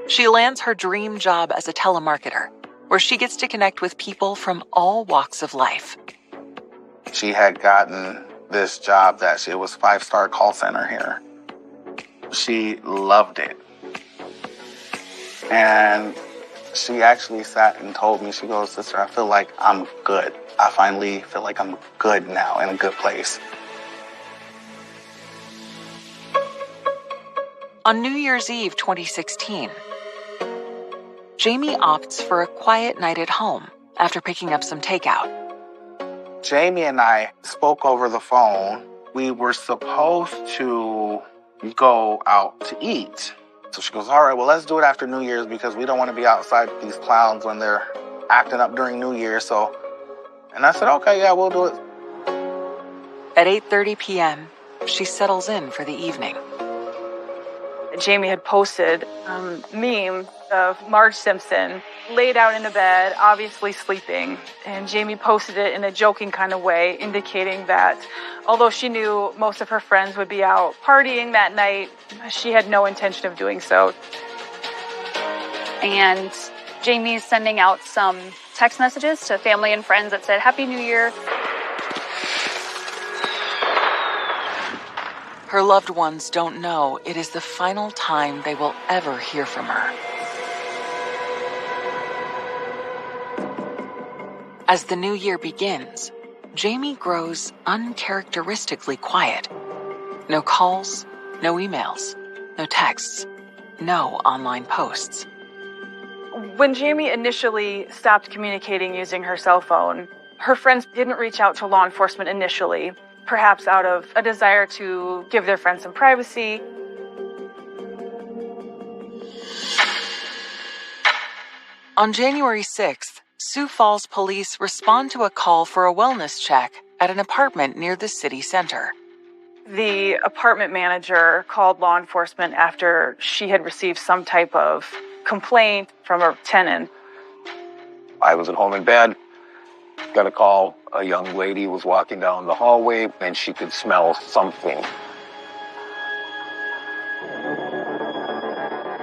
She lands her dream job as a telemarketer, where she gets to connect with people from all walks of life. She had gotten this job that it was 5-star call center here. She loved it. And she actually sat and told me, she goes, "Sister, I feel like I'm good. I finally feel like I'm good now, in a good place." On New Year's Eve 2016, Jamie opts for a quiet night at home after picking up some takeout. Jamie and I spoke over the phone. We were supposed to go out to eat. So she goes, "All right, well, let's do it after New Year's because we don't want to be outside with these clowns when they're acting up during New Year's." And I said, "Okay, yeah, we'll do it." At 8:30 p.m., she settles in for the evening. Jamie had posted a meme of Marge Simpson laid out in a bed, obviously sleeping. And Jamie posted it in a joking kind of way, indicating that although she knew most of her friends would be out partying that night, she had no intention of doing so. And Jamie's sending out some text messages to family and friends that said, "Happy New Year." Her loved ones don't know it is the final time they will ever hear from her. As the new year begins, Jamie grows uncharacteristically quiet. No calls, no emails, no texts, no online posts. When Jamie initially stopped communicating using her cell phone, her friends didn't reach out to law enforcement initially, perhaps out of a desire to give their friends some privacy. On January 6th, Sioux Falls police respond to a call for a wellness check at an apartment near the city center. The apartment manager called law enforcement after she had received some type of complaint from a tenant. I was at home in bed, got a call. A young lady was walking down the hallway and she could smell something.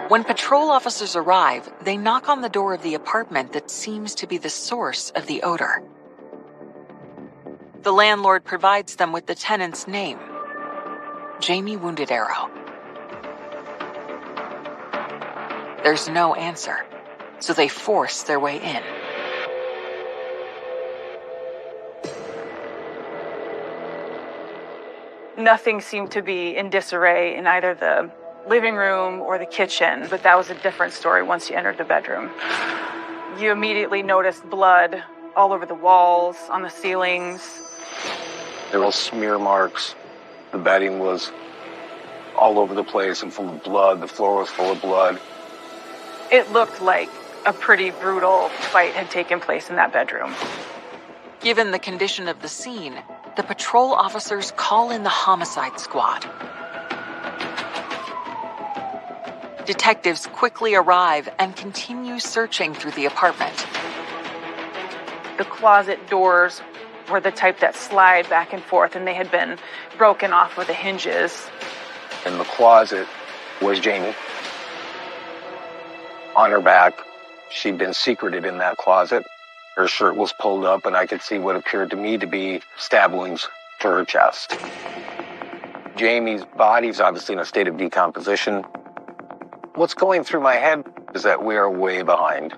When patrol officers arrive, they knock on the door of the apartment that seems to be the source of the odor. The landlord provides them with the tenant's name, Jamie Wounded Arrow. There's no answer, so they force their way in. Nothing seemed to be in disarray in either the living room or the kitchen, but that was a different story once you entered the bedroom. You immediately noticed blood all over the walls, on the ceilings. There were smear marks. The bedding was all over the place and full of blood. The floor was full of blood. It looked like a pretty brutal fight had taken place in that bedroom. Given the condition of the scene, the patrol officers call in the homicide squad. Detectives quickly arrive and continue searching through the apartment. The closet doors were the type that slide back and forth, and they had been broken off with the hinges. In the closet was Jamie. On her back, she'd been secreted in that closet. Her shirt was pulled up, and I could see what appeared to me to be stab wounds to her chest. Jamie's body's obviously in a state of decomposition. What's going through my head is that we are way behind.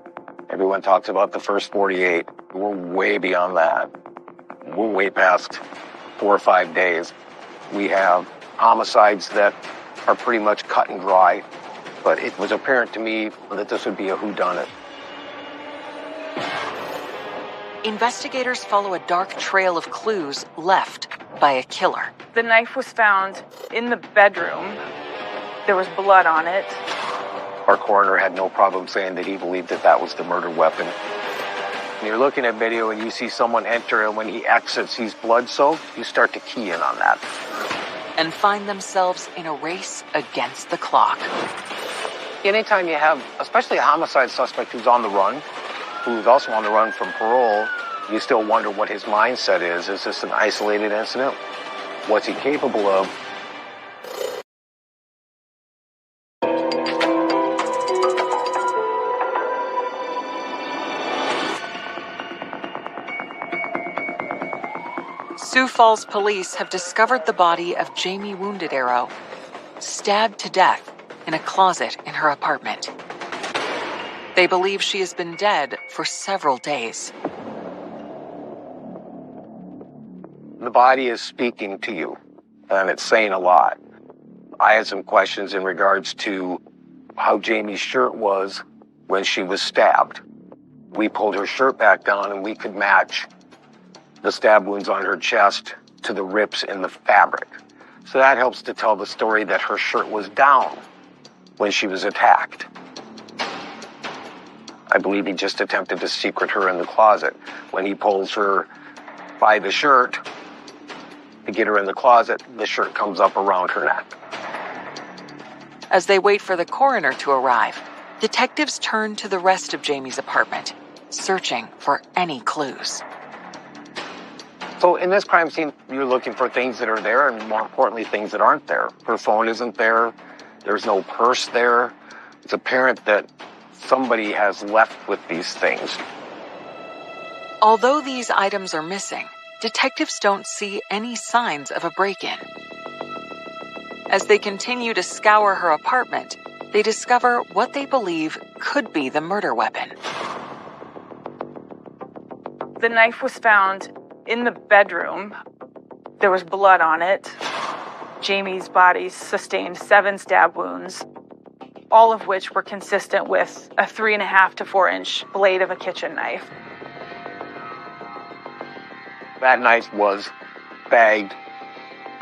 Everyone talks about the first 48. We're way beyond that. We're way past 4 or 5 days. We have homicides that are pretty much cut and dry, but it was apparent to me that this would be a whodunit. Investigators follow a dark trail of clues left by a killer. The knife was found in the bedroom. There was blood on it. Our coroner had no problem saying that he believed that that was the murder weapon. When you're looking at video and you see someone enter, and when he exits, he's blood-soaked, you start to key in on that. And find themselves in a race against the clock. Anytime you have, especially a homicide suspect who's on the run, who's also on the run from parole, You still wonder what his mindset is. Is this an isolated incident? What's he capable of? Sioux Falls police have discovered the body of Jamie Wounded Arrow, stabbed to death in a closet in her apartment. They believe she has been dead for several days. The body is speaking to you, and it's saying a lot. I had some questions in regards to how Jamie's shirt was when she was stabbed. We pulled her shirt back down and we could match the stab wounds on her chest to the rips in the fabric. So that helps to tell the story that her shirt was down when she was attacked. I believe he just attempted to secret her in the closet. When he pulls her by the shirt to get her in the closet, the shirt comes up around her neck. As they wait for the coroner to arrive, detectives turn to the rest of Jamie's apartment, searching for any clues. So in this crime scene, you're looking for things that are there and, more importantly, things that aren't there. Her phone isn't there. There's no purse there. It's apparent that somebody has left with these things. Although these items are missing, detectives don't see any signs of a break-in. As they continue to scour her apartment, they discover what they believe could be the murder weapon. The knife was found in the bedroom. There was blood on it. Jamie's body sustained 7 stab wounds, all of which were consistent with a 3.5 to 4 inch blade of a kitchen knife. That knife was bagged,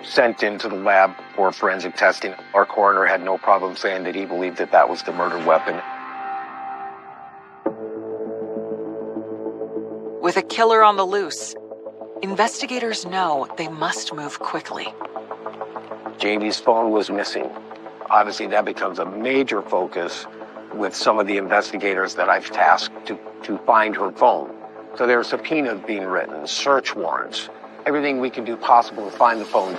sent into the lab for forensic testing. Our coroner had no problem saying that he believed that that was the murder weapon. With a killer on the loose, investigators know they must move quickly. Jamie's phone was missing. Obviously, that becomes a major focus with some of the investigators that I've tasked to find her phone. So there are subpoenas being written, search warrants, everything we can do possible to find the phone.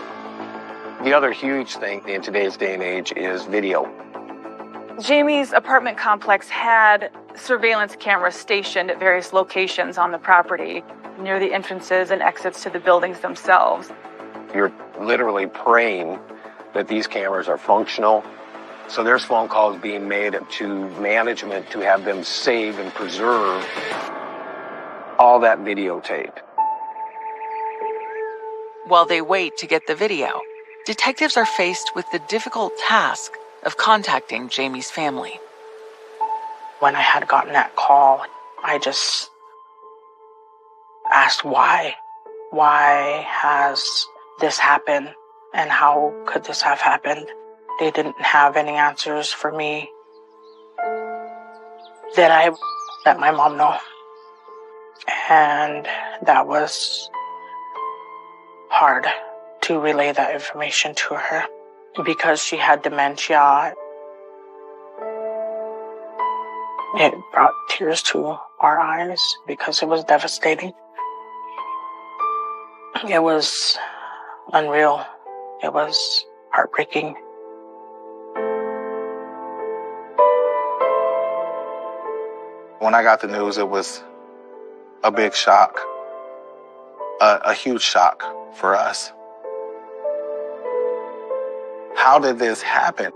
The other huge thing in today's day and age is video. Jamie's apartment complex had surveillance cameras stationed at various locations on the property, near the entrances and exits to the buildings themselves. You're literally praying that these cameras are functional. So there's phone calls being made to management to have them save and preserve all that videotape. While they wait to get the video, detectives are faced with the difficult task of contacting Jamie's family. When I had gotten that call, I just asked why. Why has this happened? And how could this have happened? They didn't have any answers for me. Then I let my mom know. And that was hard to relay that information to her because she had dementia. It brought tears to our eyes because it was devastating. It was unreal. It was heartbreaking. When I got the news, it was a big shock, a huge shock for us. How did this happen?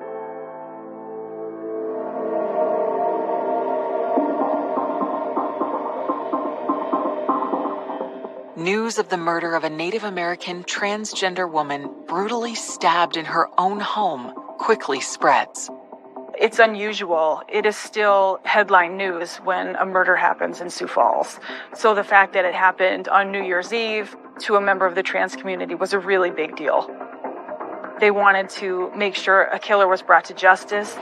News of the murder of a Native American transgender woman brutally stabbed in her own home quickly spreads. It's unusual. It is still headline news when a murder happens in Sioux Falls. So the fact that it happened on New Year's Eve to a member of the trans community was a really big deal. They wanted to make sure a killer was brought to justice.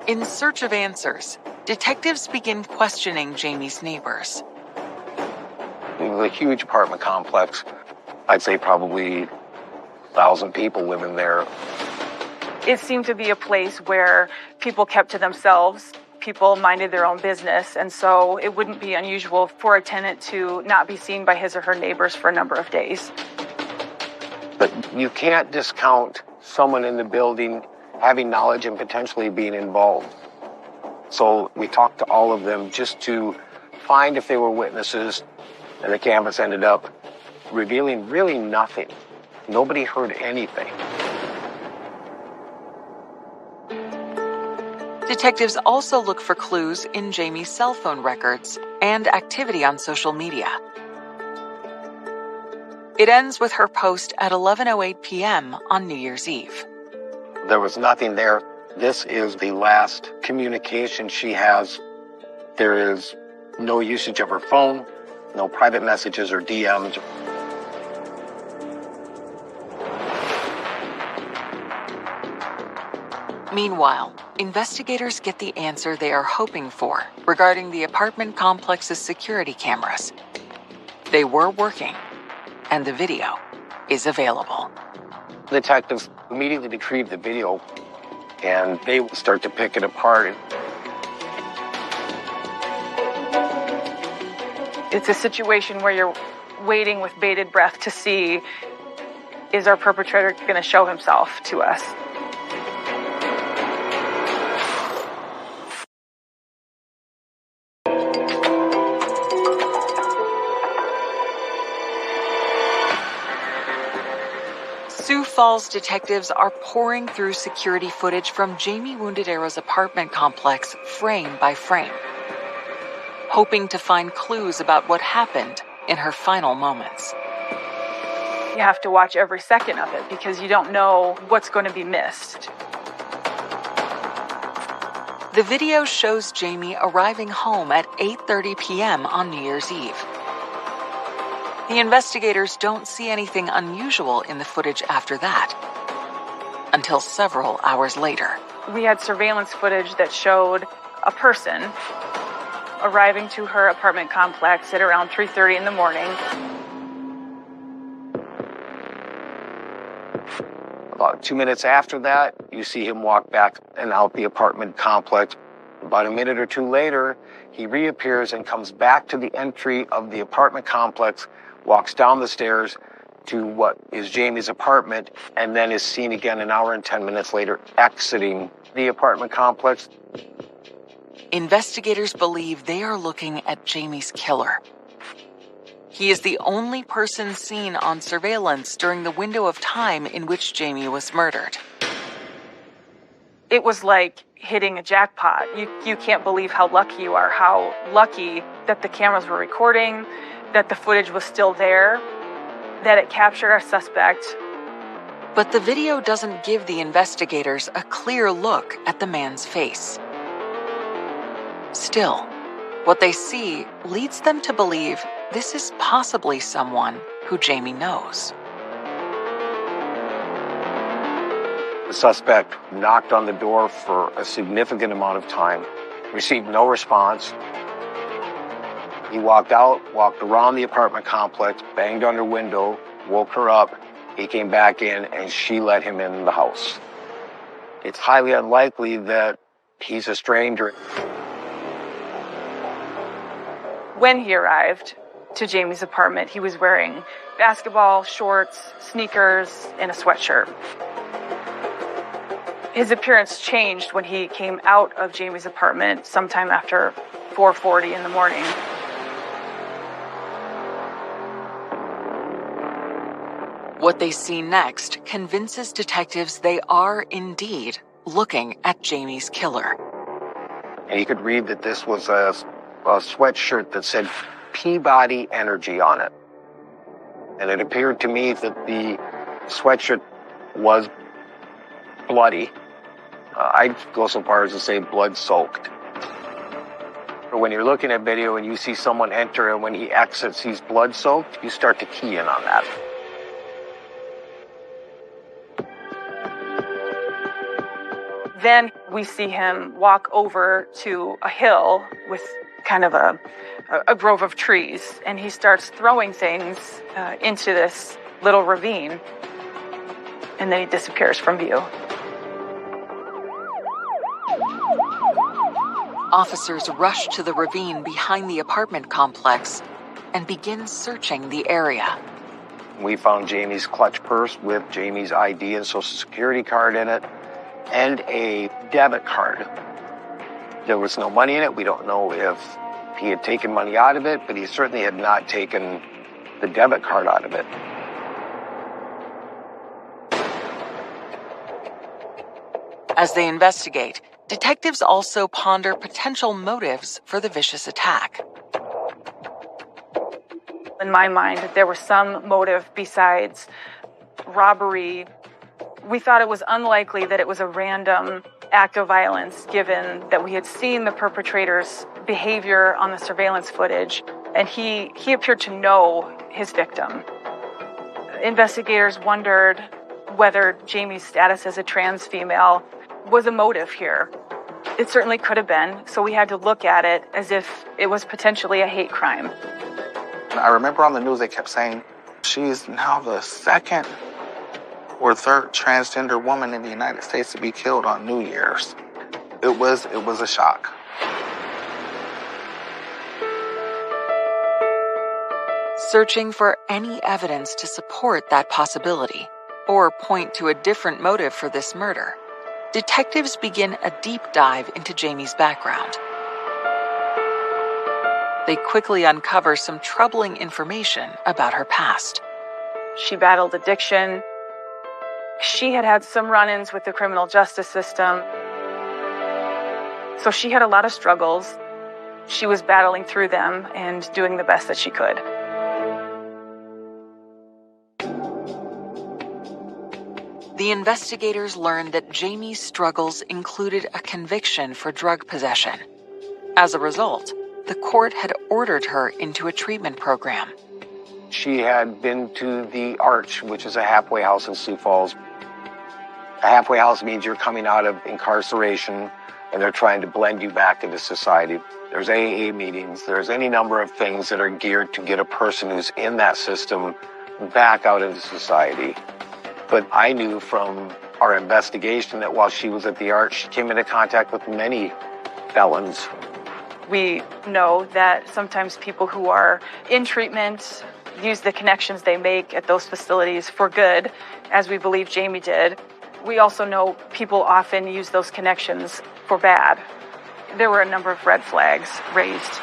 In search of answers, detectives begin questioning Jamie's neighbors. It was a huge apartment complex. I'd say probably 1,000 people living there. It seemed to be a place where people kept to themselves. people minded their own business, and so it wouldn't be unusual for a tenant to not be seen by his or her neighbors for a number of days. But you can't discount someone in the building having knowledge and potentially being involved. So we talked to all of them just to find if they were witnesses, and the canvas ended up revealing really nothing. Nobody heard anything. Detectives also look for clues in Jamie's cell phone records and activity on social media. It ends with her post at 11:08 p.m. on New Year's Eve. There was nothing there. This is the last communication she has. There is no usage of her phone, no private messages or DMs. Meanwhile, investigators get the answer they are hoping for regarding the apartment complex's security cameras. They were working, and the video is available. Detectives immediately retrieve the video, and they start to pick it apart. It's a situation where you're waiting with bated breath to see, is our perpetrator going to show himself to us? Sioux Falls detectives are pouring through security footage from Jamie Wounded Arrow's apartment complex frame by frame, hoping to find clues about what happened in her final moments. You have to watch every second of it because you don't know what's going to be missed. The video shows Jamie arriving home at 8:30 p.m. on New Year's Eve. The investigators don't see anything unusual in the footage after that, until several hours later. We had surveillance footage that showed a person arriving to her apartment complex at around 3:30 in the morning. About 2 minutes after that, you see him walk back and out the apartment complex. About a minute or two later, he reappears and comes back to the entry of the apartment complex, walks down the stairs to what is Jamie's apartment, and then is seen again an hour and 10 minutes later exiting the apartment complex. Investigators believe they are looking at Jamie's killer. He is the only person seen on surveillance during the window of time in which Jamie was murdered. It was like hitting a jackpot. You can't believe how lucky you are, how lucky that the cameras were recording, that the footage was still there, that it captured our suspect. But the video doesn't give the investigators a clear look at the man's face. Still, what they see leads them to believe this is possibly someone who Jamie knows. The suspect knocked on the door for a significant amount of time, received no response. He walked out, walked around the apartment complex, banged on her window, woke her up. He came back in, and she let him in the house. It's highly unlikely that he's a stranger. When he arrived to Jamie's apartment, he was wearing basketball shorts, sneakers, and a sweatshirt. His appearance changed when he came out of Jamie's apartment sometime after 4:40 in the morning. What they see next convinces detectives they are indeed looking at Jamie's killer. And you could read that this was a sweatshirt that said Peabody Energy on it. And it appeared to me that the sweatshirt was bloody. I'd go so far as to say blood-soaked. When you're looking at video and you see someone enter and when he exits he's blood-soaked, you start to key in on that. Then we see him walk over to a hill with kind of a grove of trees, and he starts throwing things into this little ravine, and then he disappears from view. Officers rush to the ravine behind the apartment complex and begin searching the area. We found Jamie's clutch purse with Jamie's ID and social security card in it, and a debit card. There was no money in it. We don't know if he had taken money out of it, but he certainly had not taken the debit card out of it. As they investigate, detectives also ponder potential motives for the vicious attack. In my mind, there was some motive besides robbery. We thought it was unlikely that it was a random act of violence, given that we had seen the perpetrator's behavior on the surveillance footage, and he appeared to know his victim. Investigators wondered whether Jamie's status as a trans female was a motive here. It certainly could have been, so we had to look at it as if it was potentially a hate crime. I remember on the news they kept saying she's now the second or third transgender woman in the United States to be killed on New Year's. It was a shock. Searching for any evidence to support that possibility or point to a different motive for this murder, detectives begin a deep dive into Jamie's background. They quickly uncover some troubling information about her past. She battled addiction. She had had some run-ins with the criminal justice system. So she had a lot of struggles. She was battling through them and doing the best that she could. The investigators learned that Jamie's struggles included a conviction for drug possession. As a result, the court had ordered her into a treatment program. She had been to the Arch, which is a halfway house in Sioux Falls. A halfway house means you're coming out of incarceration and they're trying to blend you back into society. There's AA meetings. There's any number of things that are geared to get a person who's in that system back out into society. But I knew from our investigation that while she was at the Arch, she came into contact with many felons. We know that sometimes people who are in treatment use the connections they make at those facilities for good, as we believe Jamie did. We also know people often use those connections for bad. There were a number of red flags raised.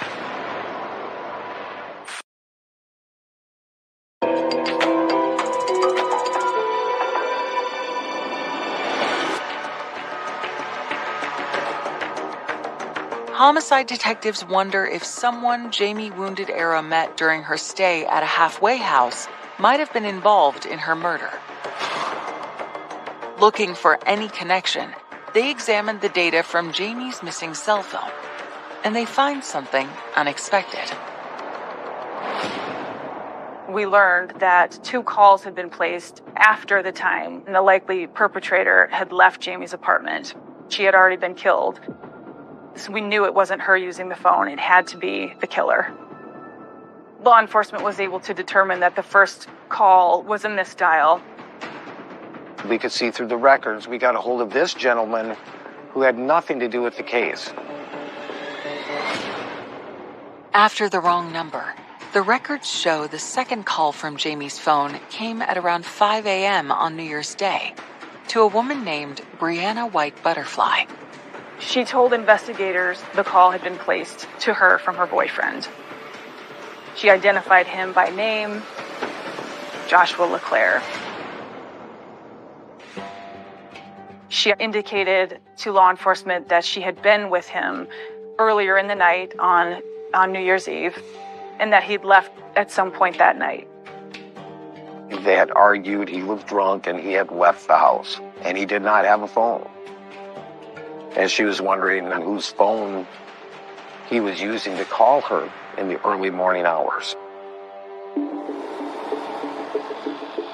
Homicide detectives wonder if someone Jamie Wounded Arrow met during her stay at a halfway house might have been involved in her murder. Looking for any connection, they examined the data from Jamie's missing cell phone, and they find something unexpected. We learned that 2 calls had been placed after the time the likely perpetrator had left Jamie's apartment. She had already been killed. So we knew it wasn't her using the phone. It had to be the killer. Law enforcement was able to determine that the first call was a misdial. We could see through the records. We got a hold of this gentleman who had nothing to do with the case. After the wrong number, the records show the second call from Jamie's phone came at around 5 a.m. on New Year's Day to a woman named Brianna White Butterfly. She told investigators the call had been placed to her from her boyfriend. She identified him by name, Joshua LeClaire. She indicated to law enforcement that she had been with him earlier in the night on New Year's Eve, and that he'd left at some point that night. They had argued, he was drunk, and he had left the house, and he did not have a phone. And she was wondering whose phone he was using to call her in the early morning hours.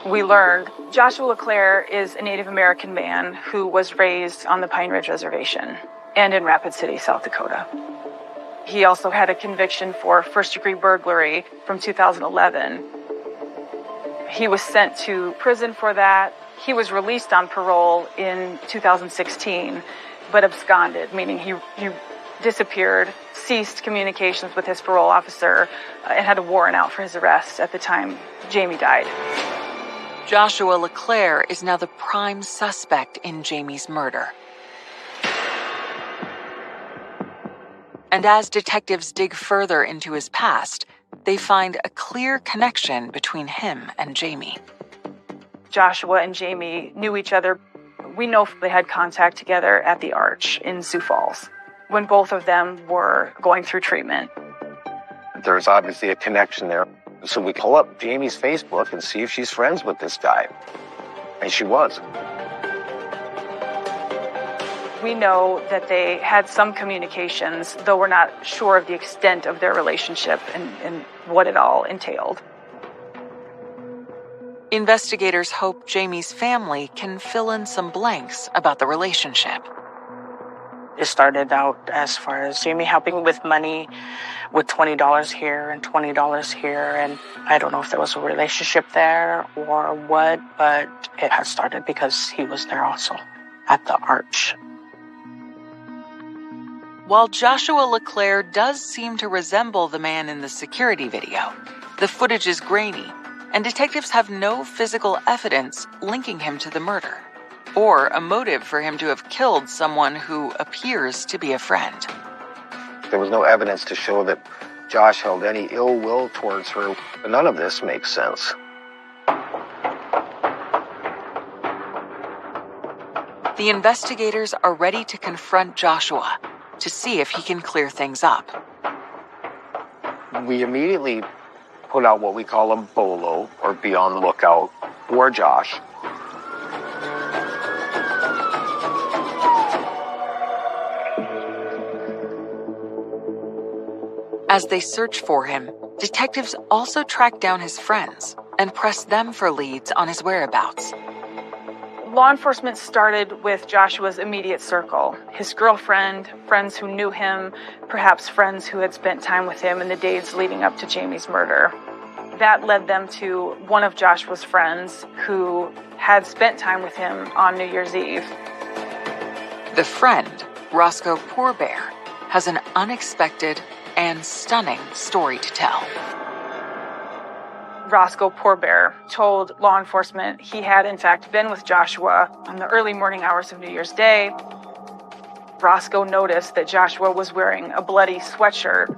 We learned Joshua LeClaire is a Native American man who was raised on the Pine Ridge Reservation and in Rapid City, South Dakota. He also had a conviction for first-degree burglary from 2011. He was sent to prison for that. He was released on parole in 2016, but absconded, meaning he disappeared, ceased communications with his parole officer, and had a warrant out for his arrest at the time Jamie died. Joshua LeClaire is now the prime suspect in Jamie's murder. And as detectives dig further into his past, they find a clear connection between him and Jamie. Joshua and Jamie knew each other. We know they had contact together at the Arch in Sioux Falls when both of them were going through treatment. There's obviously a connection there. So we pull up Jamie's Facebook and see if she's friends with this guy. And she was. We know that they had some communications, though we're not sure of the extent of their relationship and what it all entailed. Investigators hope Jamie's family can fill in some blanks about the relationship. It started out as far as Jamie helping with money, with $20 here and $20 here, and I don't know if there was a relationship there or what, but it had started because he was there also at the Arch. While Joshua LeClaire does seem to resemble the man in the security video, the footage is grainy, and detectives have no physical evidence linking him to the murder, or a motive for him to have killed someone who appears to be a friend. There was no evidence to show that Josh held any ill will towards her. None of this makes sense. The investigators are ready to confront Joshua to see if he can clear things up. We immediately put out what we call a BOLO, or be on the lookout, for Josh. As they search for him, detectives also track down his friends and press them for leads on his whereabouts. Law enforcement started with Joshua's immediate circle, his girlfriend, friends who knew him, perhaps friends who had spent time with him in the days leading up to Jamie's murder. That led them to one of Joshua's friends who had spent time with him on New Year's Eve. The friend, Roscoe Poorbear, has an unexpected and stunning story to tell. Roscoe Poorbear told law enforcement he had in fact been with Joshua on the early morning hours of New Year's Day. Roscoe noticed that Joshua was wearing a bloody sweatshirt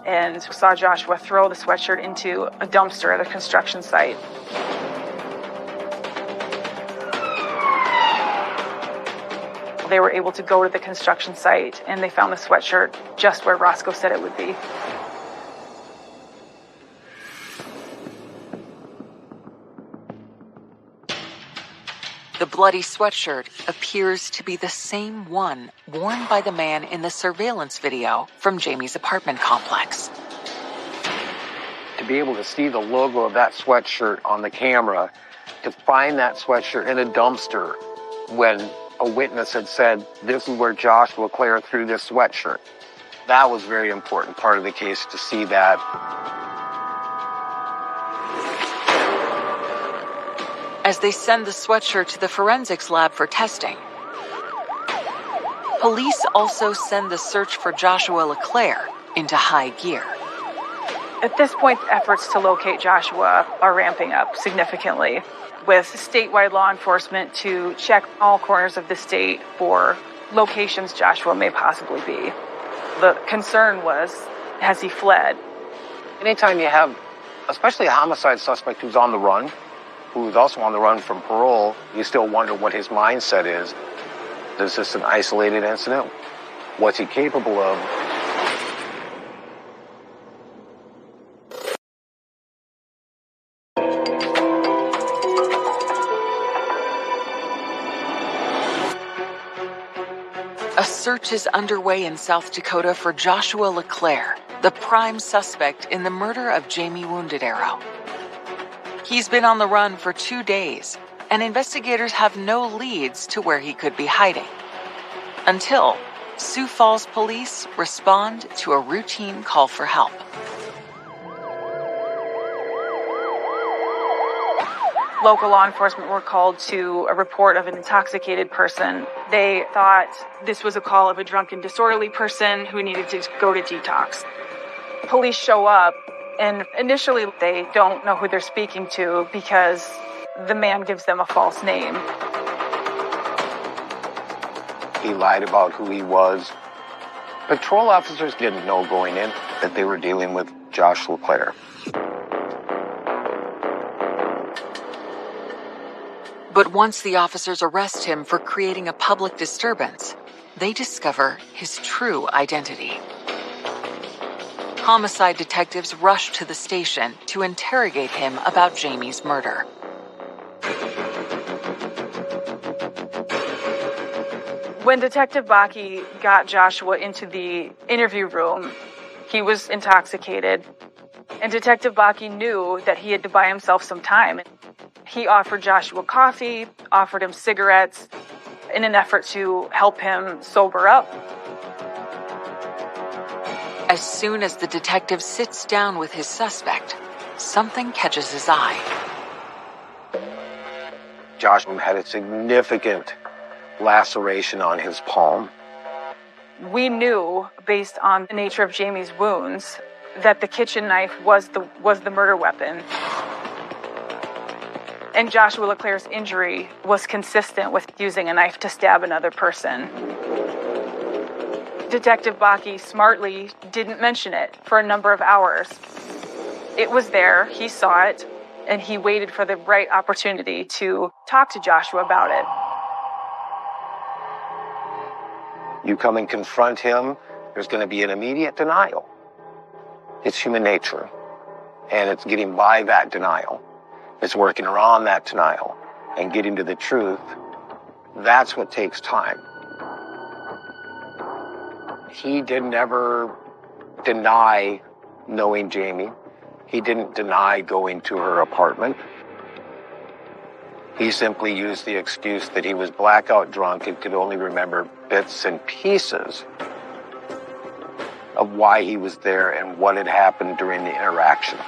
and saw Joshua throw the sweatshirt into a dumpster at a construction site. They were able to go to the construction site and they found the sweatshirt just where Roscoe said it would be. The bloody sweatshirt appears to be the same one worn by the man in the surveillance video from Jamie's apartment complex. To be able to see the logo of that sweatshirt on the camera, to find that sweatshirt in a dumpster when a witness had said, this is where Josh LeClaire threw this sweatshirt. That was a very important part of the case, to see that. As they send the sweatshirt to the forensics lab for testing, police also send the search for Joshua LeClaire into high gear. At this point, efforts to locate Joshua are ramping up significantly, with statewide law enforcement to check all corners of the state for locations Joshua may possibly be. The concern was, has he fled? Anytime you have, especially a homicide suspect who's on the run, who's also on the run from parole, you still wonder what his mindset is. Is this an isolated incident? What's he capable of? A search is underway in South Dakota for Joshua LeClaire, the prime suspect in the murder of Jamie Wounded Arrow. He's been on the run for 2 days, and investigators have no leads to where he could be hiding. Until Sioux Falls police respond to a routine call for help. local law enforcement were called to a report of an intoxicated person. They thought this was a call of a drunken, disorderly person who needed to go to detox. Police show up, and initially they don't know who they're speaking to because the man gives them a false name. He lied about who he was. Patrol officers didn't know going in that they were dealing with Josh LeClaire. But once the officers arrest him for creating a public disturbance, they discover his true identity. Homicide detectives rush to the station to interrogate him about Jamie's murder. When Detective Bakke got Joshua into the interview room, he was intoxicated, and Detective Bakke knew that he had to buy himself some time. He offered Joshua coffee, offered him cigarettes in an effort to help him sober up. As soon as the detective sits down with his suspect, something catches his eye. Joshua had a significant laceration on his palm. We knew, based on the nature of Jamie's wounds, that the kitchen knife was the murder weapon. And Joshua LeClaire's injury was consistent with using a knife to stab another person. Detective Bakke smartly didn't mention it for a number of hours. It was there, he saw it, and he waited for the right opportunity to talk to Joshua about it. You come and confront him, there's going to be an immediate denial. It's human nature, and it's getting by that denial. It's working around that denial and getting to the truth. That's what takes time. He didn't ever deny knowing Jamie. He didn't deny going to her apartment. He simply used the excuse that he was blackout drunk and could only remember bits and pieces of why he was there and what had happened during the interaction.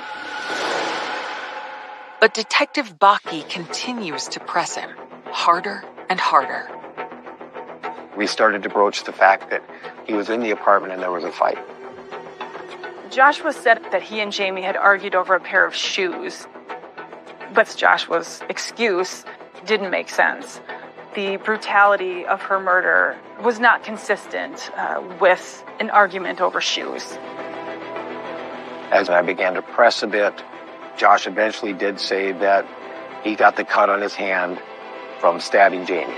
But Detective Bakke continues to press him harder and harder. We started to broach the fact that he was in the apartment and there was a fight. Joshua said that he and Jamie had argued over a pair of shoes, but Joshua's excuse didn't make sense. The brutality of her murder was not consistent with an argument over shoes. As I began to press a bit, Josh eventually did say that he got the cut on his hand from stabbing Jamie.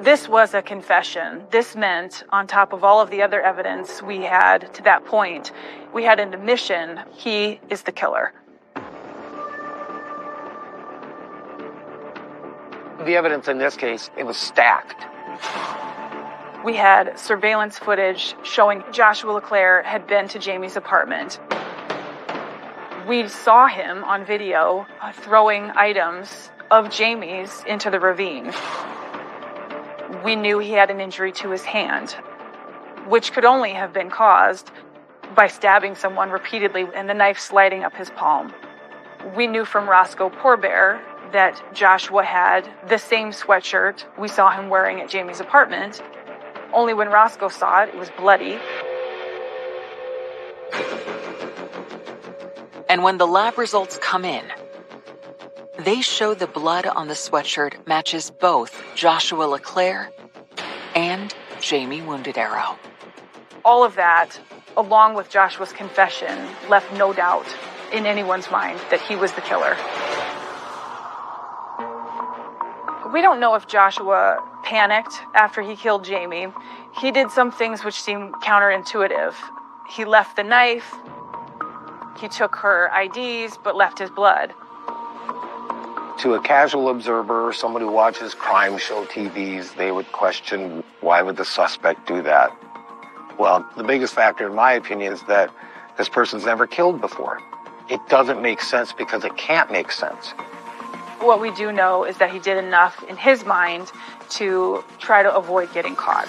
This was a confession. This meant, on top of all of the other evidence we had to that point, we had an admission: he is the killer. The evidence in this case, it was stacked. We had surveillance footage showing Joshua LeClaire had been to Jamie's apartment. We saw him on video throwing items of Jamie's into the ravine. We knew he had an injury to his hand, which could only have been caused by stabbing someone repeatedly and the knife sliding up his palm. We knew from Roscoe Poorbear that Joshua had the same sweatshirt we saw him wearing at Jamie's apartment, only when Roscoe saw it, it was bloody. And when the lab results come in, they show the blood on the sweatshirt matches both Joshua LeClaire and Jamie Wounded Arrow. All of that, along with Joshua's confession, left no doubt in anyone's mind that he was the killer. We don't know if Joshua panicked after he killed Jamie. He did some things which seem counterintuitive. He left the knife, he took her IDs, but left his blood. To a casual observer, someone who watches crime show TVs, they would question, why would the suspect do that? Well, the biggest factor, in my opinion, is that this person's never killed before. It doesn't make sense because it can't make sense. What we do know is that he did enough in his mind to try to avoid getting caught.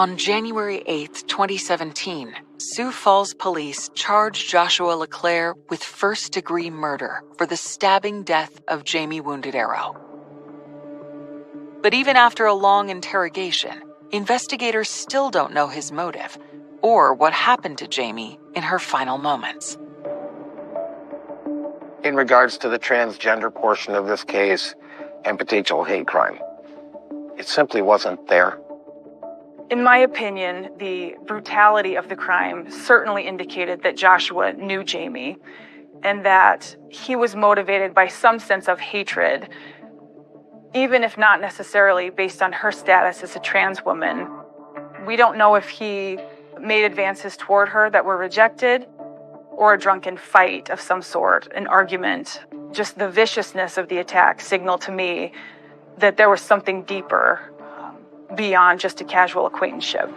On January 8, 2017, Sioux Falls police charged Joshua LeClaire with first-degree murder for the stabbing death of Jamie Wounded Arrow. But even after a long interrogation, investigators still don't know his motive or what happened to Jamie in her final moments. In regards to the transgender portion of this case and potential hate crime, it simply wasn't there. In my opinion, the brutality of the crime certainly indicated that Joshua knew Jamie and that he was motivated by some sense of hatred, even if not necessarily based on her status as a trans woman. We don't know if he made advances toward her that were rejected or a drunken fight of some sort, an argument. Just the viciousness of the attack signaled to me that there was something deeper beyond just a casual acquaintanceship.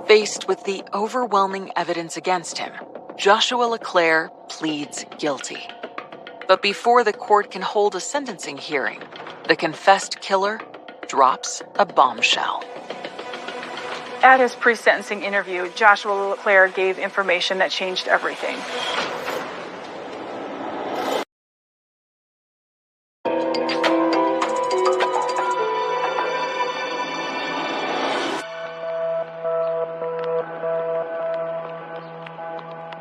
Faced with the overwhelming evidence against him, Joshua LeClaire pleads guilty. But before the court can hold a sentencing hearing, the confessed killer drops a bombshell. At his pre-sentencing interview, Joshua LeClaire gave information that changed everything.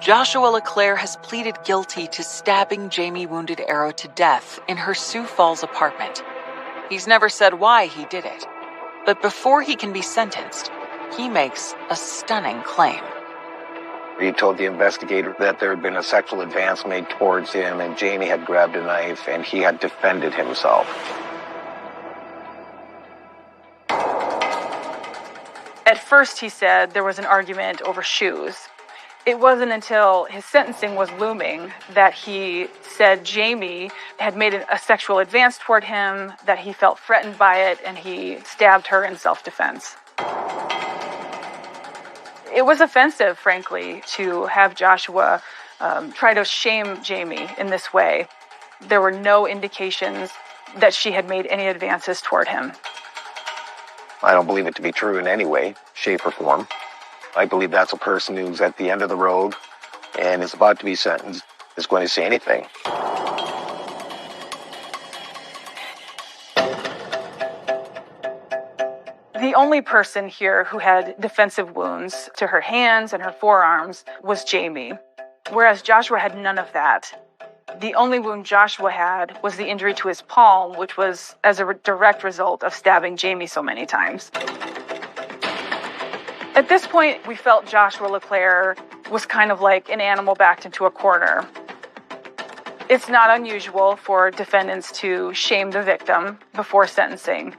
Joshua LeClaire has pleaded guilty to stabbing Jamie Wounded Arrow to death in her Sioux Falls apartment. He's never said why he did it, but before he can be sentenced, he makes a stunning claim. He told the investigator that there had been a sexual advance made towards him and Jamie had grabbed a knife and he had defended himself. At first, he said there was an argument over shoes. It wasn't until his sentencing was looming that he said Jamie had made a sexual advance toward him, that he felt threatened by it, and he stabbed her in self-defense. It was offensive, frankly, to have Joshua try to shame Jamie in this way. There were no indications that she had made any advances toward him. I don't believe it to be true in any way, shape, or form. I believe that's a person who's at the end of the road and is about to be sentenced is going to say anything. The only person here who had defensive wounds to her hands and her forearms was Jamie, whereas Joshua had none of that. The only wound Joshua had was the injury to his palm, which was as a direct result of stabbing Jamie so many times. At this point, we felt Joshua LeClaire was kind of like an animal backed into a corner. It's not unusual for defendants to shame the victim before sentencing.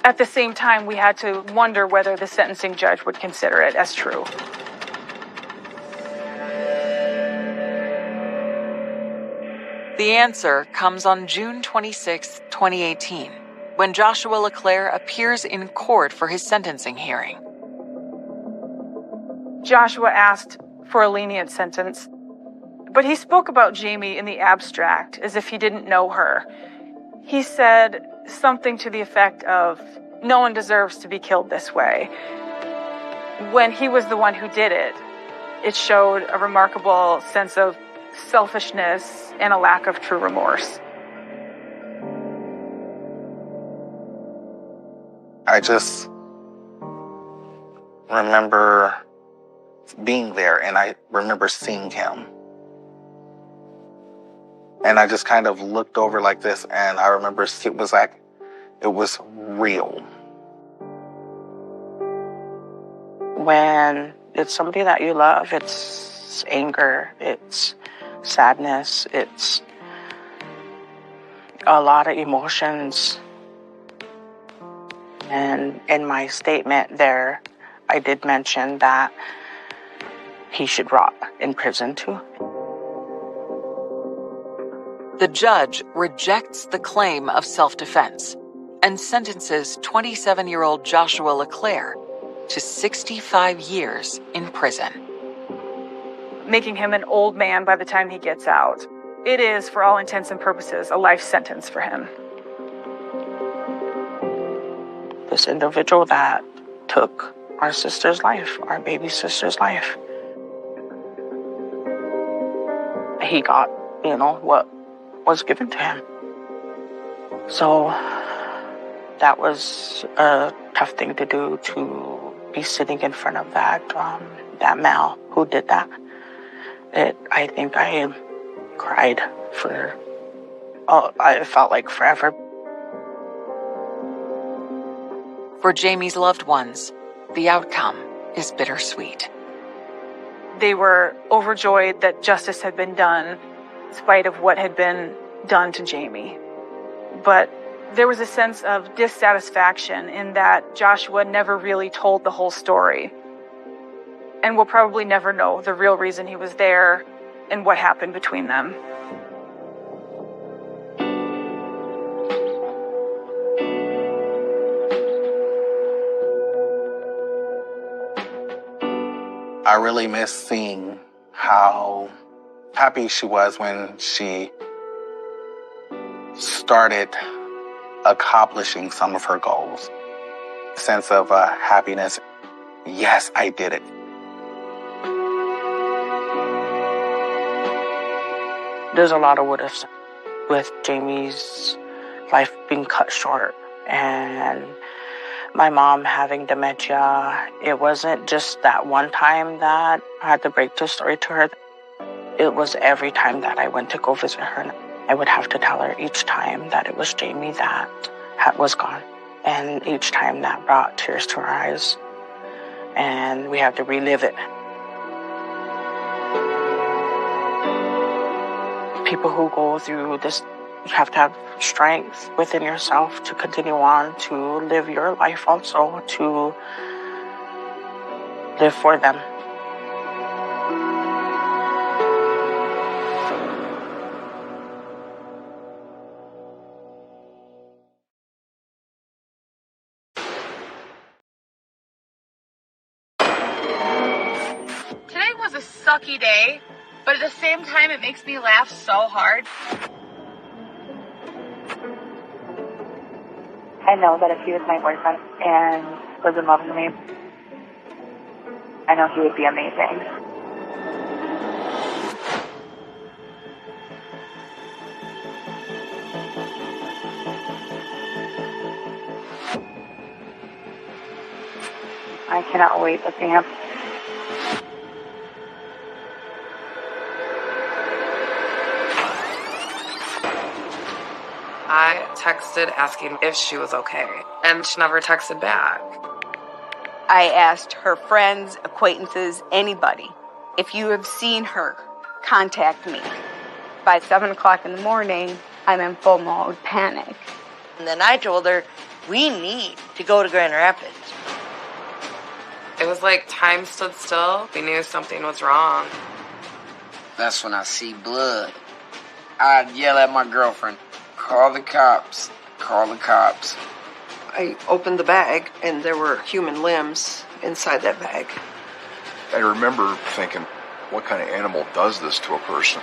At the same time, we had to wonder whether the sentencing judge would consider it as true. The answer comes on June 26, 2018, when Joshua LeClaire appears in court for his sentencing hearing. Joshua asked for a lenient sentence, but he spoke about Jamie in the abstract, as if he didn't know her. He said something to the effect of, "No one deserves to be killed this way." When he was the one who did it, it showed a remarkable sense of selfishness and a lack of true remorse. I just remember being there, and I remember seeing him. And I just kind of looked over like this, and I remember it was like, it was real. When it's somebody that you love, it's anger, it's sadness, it's a lot of emotions. And in my statement there, I did mention that he should rot in prison too. The judge rejects the claim of self-defense and sentences 27-year-old Joshua LeClaire to 65 years in prison, making him an old man by the time he gets out. It is, for all intents and purposes, a life sentence for him. This individual that took our sister's life, our baby sister's life, he got, what was given to him. So that was a tough thing to do, to be sitting in front of that male who did that. I think I cried for, I felt like forever. For Jamie's loved ones, the outcome is bittersweet. They were overjoyed that justice had been done, in spite of what had been done to Jamie. But there was a sense of dissatisfaction in that Joshua never really told the whole story. And we'll probably never know the real reason he was there and what happened between them. I really miss seeing how happy she was when she started accomplishing some of her goals. A sense of happiness. Yes, I did it. There's a lot of what ifs with Jamie's life being cut short and my mom having dementia. It wasn't just that one time that I had to break the story to her. It was every time that I went to go visit her. I would have to tell her each time that it was Jamie that was gone. And each time that brought tears to her eyes. And we had to relive it. People who go through this, you have to have strength within yourself to continue on, to live your life also, to live for them. Today was a sucky day, but at the same time it makes me laugh so hard. I know that if he was my boyfriend and was in love with me, I know he would be amazing. I cannot wait to see him. I texted asking if she was okay, and she never texted back. I asked her friends, acquaintances, anybody, if you have seen her, contact me. By 7 o'clock in the morning, I'm in full mode panic. And then I told her, we need to go to Grand Rapids. It was like time stood still. We knew something was wrong. That's when I see blood. I'd yell at my girlfriend, call the cops, call the cops. I opened the bag, and there were human limbs inside that bag. I remember thinking, what kind of animal does this to a person?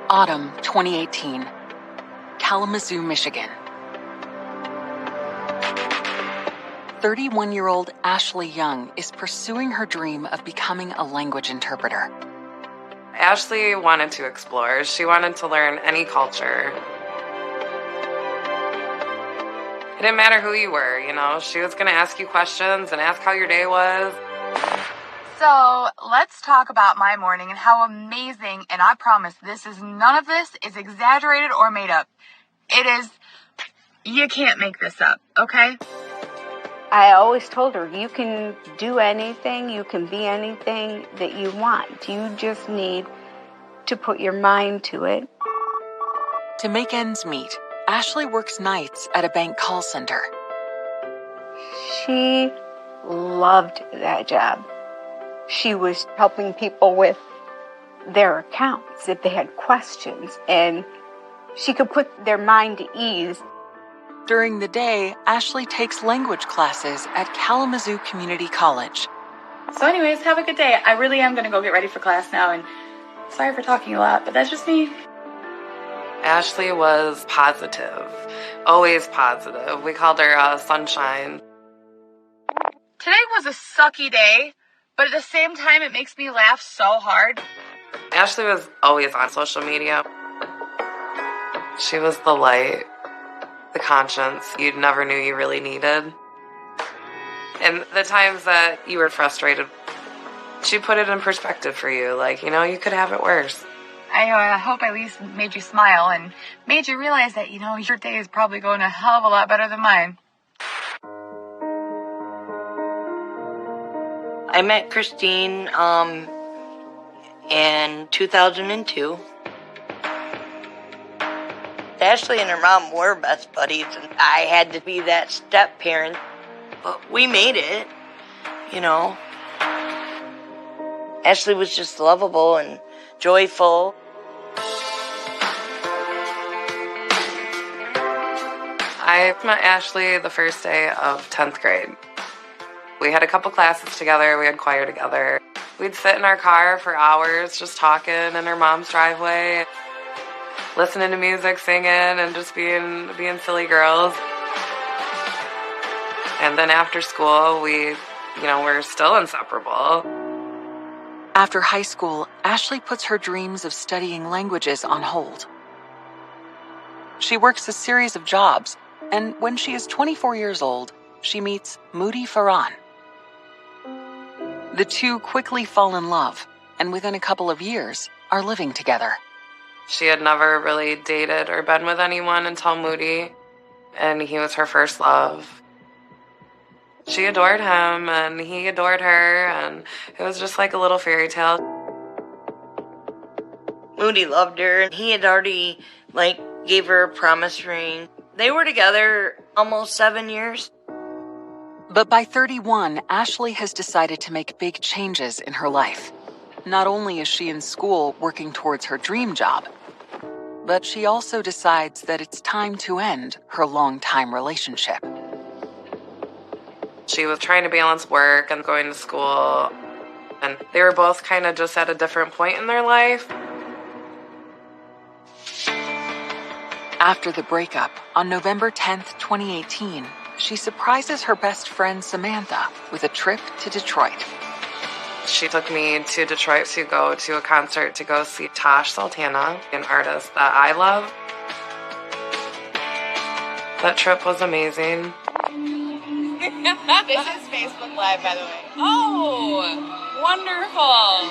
Autumn 2018, Kalamazoo, Michigan. 31-year-old Ashley Young is pursuing her dream of becoming a language interpreter. Ashley wanted to explore. She wanted to learn any culture. It didn't matter who you were, you know. She was going to ask you questions and ask how your day was. So, let's talk about my morning and how amazing, and I promise none of this is exaggerated or made up. It is, you can't make this up, okay? I always told her, you can do anything, you can be anything that you want. You just need to put your mind to it. To make ends meet, Ashley works nights at a bank call center. She loved that job. She was helping people with their accounts if they had questions, and she could put their mind to ease. During the day, Ashley takes language classes at Kalamazoo Community College. So anyways, have a good day. I really am going to go get ready for class now, and sorry for talking a lot, but that's just me. Ashley was positive, always positive. We called her Sunshine. Today was a sucky day, but at the same time, it makes me laugh so hard. Ashley was always on social media. She was the light, the conscience you never knew you really needed. And the times that you were frustrated, she put it in perspective for you. Like, you could have it worse. I hope I at least made you smile and made you realize that, your day is probably going a hell of a lot better than mine. I met Christine in 2002. Ashley and her mom were best buddies, and I had to be that step parent. But we made it, Ashley was just lovable and joyful. I met Ashley the first day of 10th grade. We had a couple classes together. We had choir together. We'd sit in our car for hours just talking in her mom's driveway, listening to music, singing, and just being silly girls. And then after school, we're still inseparable. After high school, Ashley puts her dreams of studying languages on hold. She works a series of jobs, and when she is 24 years old, she meets Moody Farran. The two quickly fall in love, and within a couple of years, are living together. She had never really dated or been with anyone until Moody, and he was her first love. She adored him, and he adored her, and it was just like a little fairy tale. Moody loved her, and he had already, gave her a promise ring. They were together almost 7 years. But by 31, Ashley has decided to make big changes in her life. Not only is she in school working towards her dream job, but she also decides that it's time to end her long-time relationship. She was trying to balance work and going to school, and they were both kind of just at a different point in their life. After the breakup, on November 10th, 2018, she surprises her best friend Samantha with a trip to Detroit. She took me to Detroit to go to a concert to go see Tash Sultana, an artist that I love. That trip was amazing. This is Facebook Live, by the way. Oh, wonderful.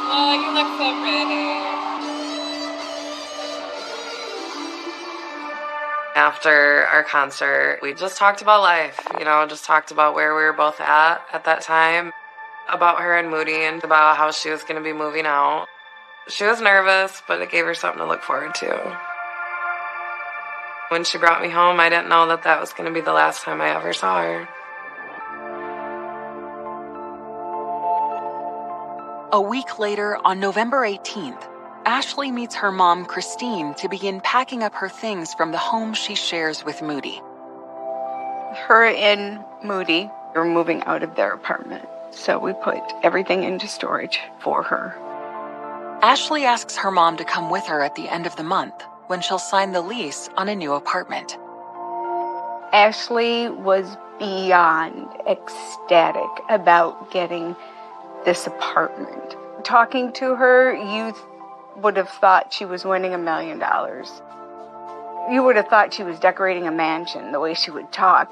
Oh, you look so pretty. After our concert, we just talked about life, just talked about where we were both at that time, about her and Moody, and about how she was going to be moving out. She was nervous, but it gave her something to look forward to. When she brought me home, I didn't know that was going to be the last time I ever saw her. A week later, on November 18th, Ashley meets her mom, Christine, to begin packing up her things from the home she shares with Moody. Her and Moody were moving out of their apartment, so we put everything into storage for her. Ashley asks her mom to come with her at the end of the month, when she'll sign the lease on a new apartment. Ashley was beyond ecstatic about getting this apartment. Talking to her, you would have thought she was winning $1 million. You would have thought she was decorating a mansion, the way she would talk.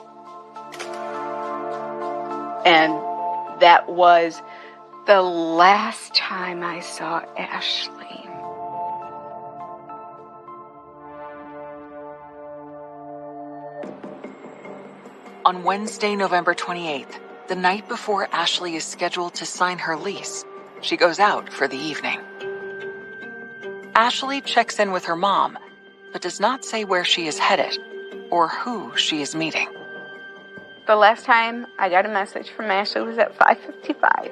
And that was the last time I saw Ashley. On Wednesday, November 28th, the night before Ashley is scheduled to sign her lease, she goes out for the evening. Ashley checks in with her mom, but does not say where she is headed or who she is meeting. The last time I got a message from Ashley was at 5:55.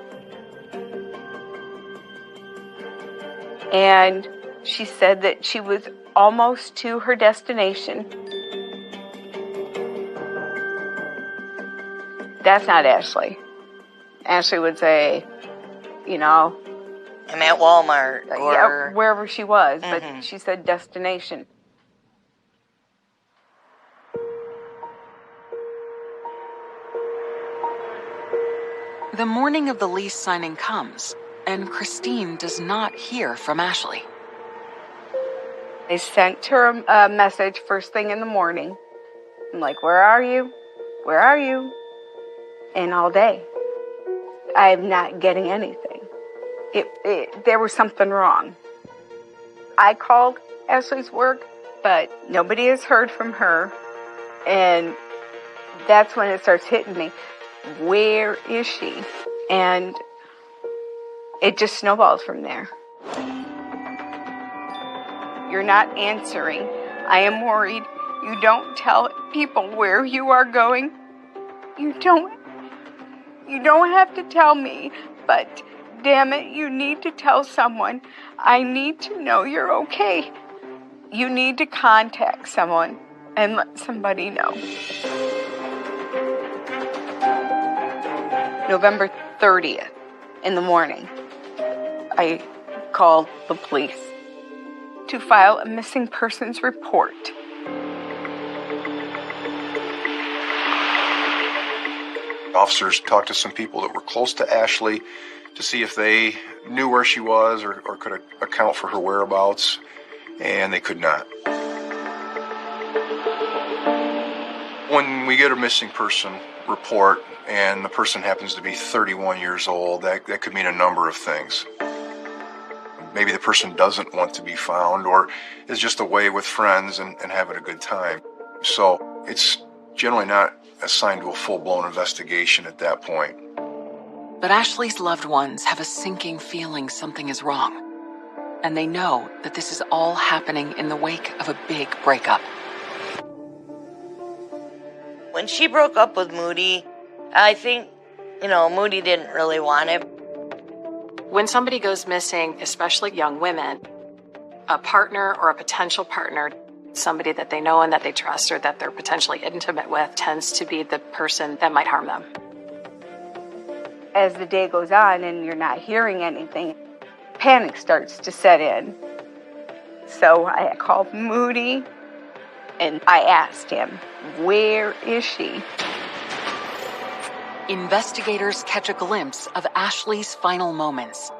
And she said that she was almost to her destination. That's not Ashley. Ashley would say, you know, I'm at Walmart or yeah, wherever she was, but she said destination. The morning of the lease signing comes, and Christine does not hear from Ashley. I sent her a message first thing in the morning. I'm like, where are you? Where are you? And all day, I'm not getting anything. There was something wrong. I called Ashley's work, but nobody has heard from her. And that's when it starts hitting me. Where is she? And it just snowballs from there. You're not answering. I am worried. You don't tell people where you are going. You don't have to tell me, but damn it, you need to tell someone. I need to know you're okay. You need to contact someone and let somebody know. November 30th in the morning, I called the police to file a missing persons report. Officers talked to some people that were close to Ashley to see if they knew where she was or could account for her whereabouts, and they could not. When we get a missing person report and the person happens to be 31 years old, that could mean a number of things. Maybe the person doesn't want to be found or is just away with friends and having a good time. So it's generally not assigned to a full-blown investigation at that point. But Ashley's loved ones have a sinking feeling something is wrong. And they know that this is all happening in the wake of a big breakup. When she broke up with Moody, I think, Moody didn't really want it. When somebody goes missing, especially young women, a partner or a potential partner, somebody that they know and that they trust or that they're potentially intimate with, tends to be the person that might harm them. As the day goes on and you're not hearing anything, panic starts to set in. So I called Moody and I asked him, where is she? Investigators catch a glimpse of Ashley's final moments.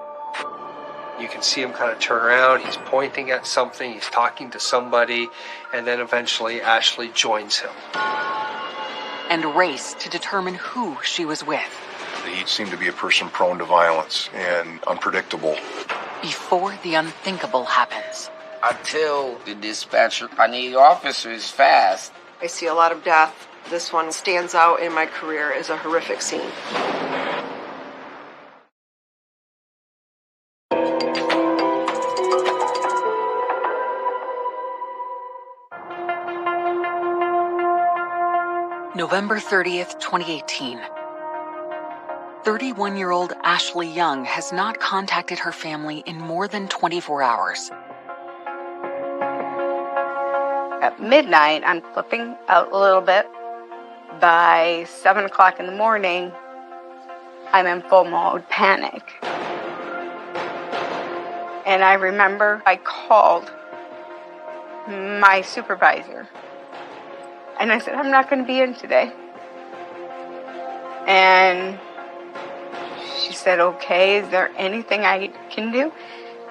You can see him kind of turn around, he's pointing at something, he's talking to somebody, and then eventually Ashley joins him. And race to determine who she was with. He seemed to be a person prone to violence and unpredictable. Before the unthinkable happens. I tell the dispatcher, I need officers fast. I see a lot of death. This one stands out in my career as a horrific scene. November 30th, 2018. 31-year-old Ashley Young has not contacted her family in more than 24 hours. At midnight, I'm flipping out a little bit. By 7 o'clock in the morning, I'm in full mode panic. And I remember I called my supervisor. And I said, I'm not going to be in today. And she said, okay, is there anything I can do?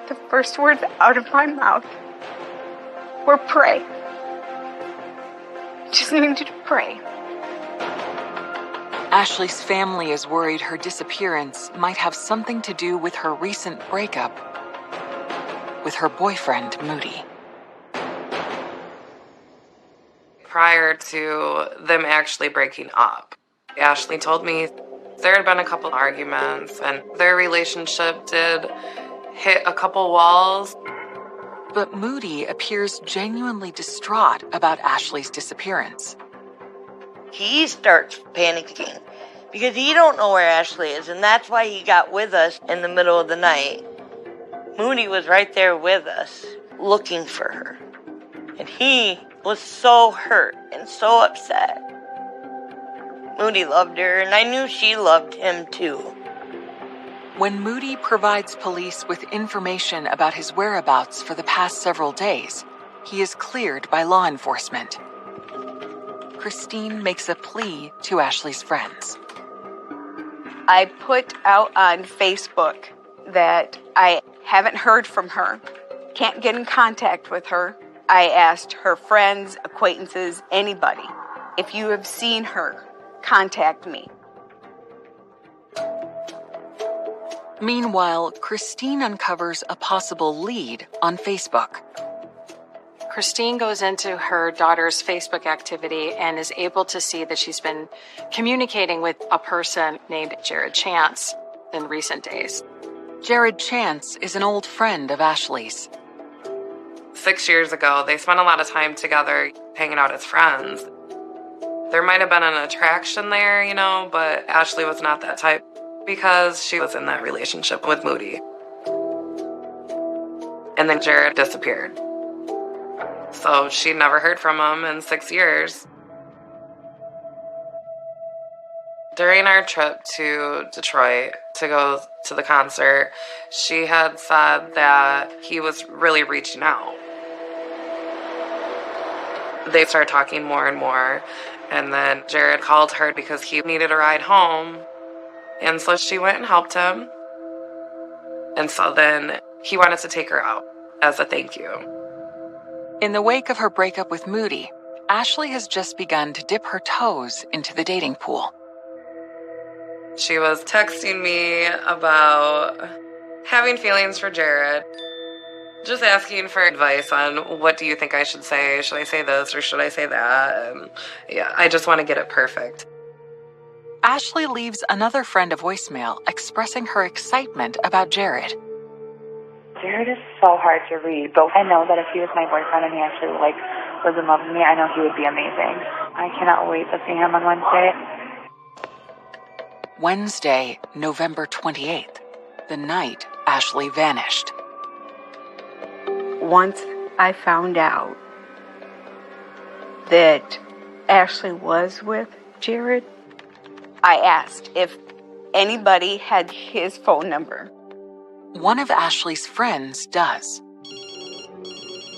The first words out of my mouth were pray. Just needed to pray. Ashley's family is worried her disappearance might have something to do with her recent breakup with her boyfriend, Moody. Prior to them actually breaking up, Ashley told me there had been a couple arguments and their relationship did hit a couple walls. But Moody appears genuinely distraught about Ashley's disappearance. he starts panicking because he don't know where Ashley is, and that's why he got with us in the middle of the night. Moody was right there with us, looking for her. And he was so hurt and so upset. Moody loved her, and I knew she loved him too. When Moody provides police with information about his whereabouts for the past several days, he is cleared by law enforcement. Christine makes a plea to Ashley's friends. I put out on Facebook that I haven't heard from her, can't get in contact with her. I asked her friends, acquaintances, anybody, if you have seen her, contact me. Meanwhile, Christine uncovers a possible lead on Facebook. Christine goes into her daughter's Facebook activity and is able to see that she's been communicating with a person named Jared Chance in recent days. Jared Chance is an old friend of Ashley's. 6 years ago, they spent a lot of time together hanging out as friends. There might have been an attraction there, but Ashley was not that type because she was in that relationship with Moody. And then Jared disappeared. So she never heard from him in 6 years. During our trip to Detroit to go to the concert, she had said that he was really reaching out. They started talking more and more, and then Jared called her because he needed a ride home. And so she went and helped him. And so then he wanted to take her out as a thank you. In the wake of her breakup with Moody, Ashley has just begun to dip her toes into the dating pool. She was texting me about having feelings for Jared, just asking for advice on what do you think I should say? Should I say this or should I say that? And I just want to get it perfect. Ashley leaves another friend a voicemail expressing her excitement about Jared. Jared is so hard to read, but I know that if he was my boyfriend and he actually was in love with me, I know he would be amazing. I cannot wait to see him on Wednesday. Wednesday, November 28th, the night Ashley vanished. Once I found out that Ashley was with Jared, I asked if anybody had his phone number. One of Ashley's friends does.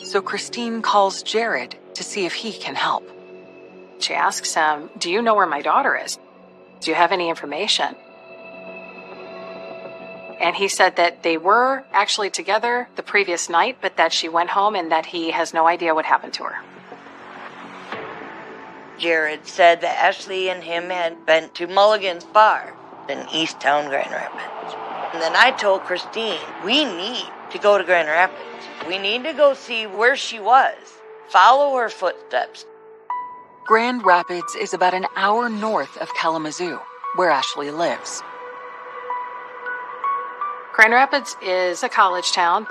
So Christine calls Jared to see if he can help. She asks him, "Do you know where my daughter is? Do you have any information?" And he said that they were actually together the previous night, but that she went home and that he has no idea what happened to her. Jared said that Ashley and him had been to Mulligan's Bar in Easttown, Grand Rapids. And then I told Christine, we need to go to Grand Rapids. We need to go see where she was. Follow her footsteps. Grand Rapids is about an hour north of Kalamazoo, where Ashley lives. Grand Rapids is a college town.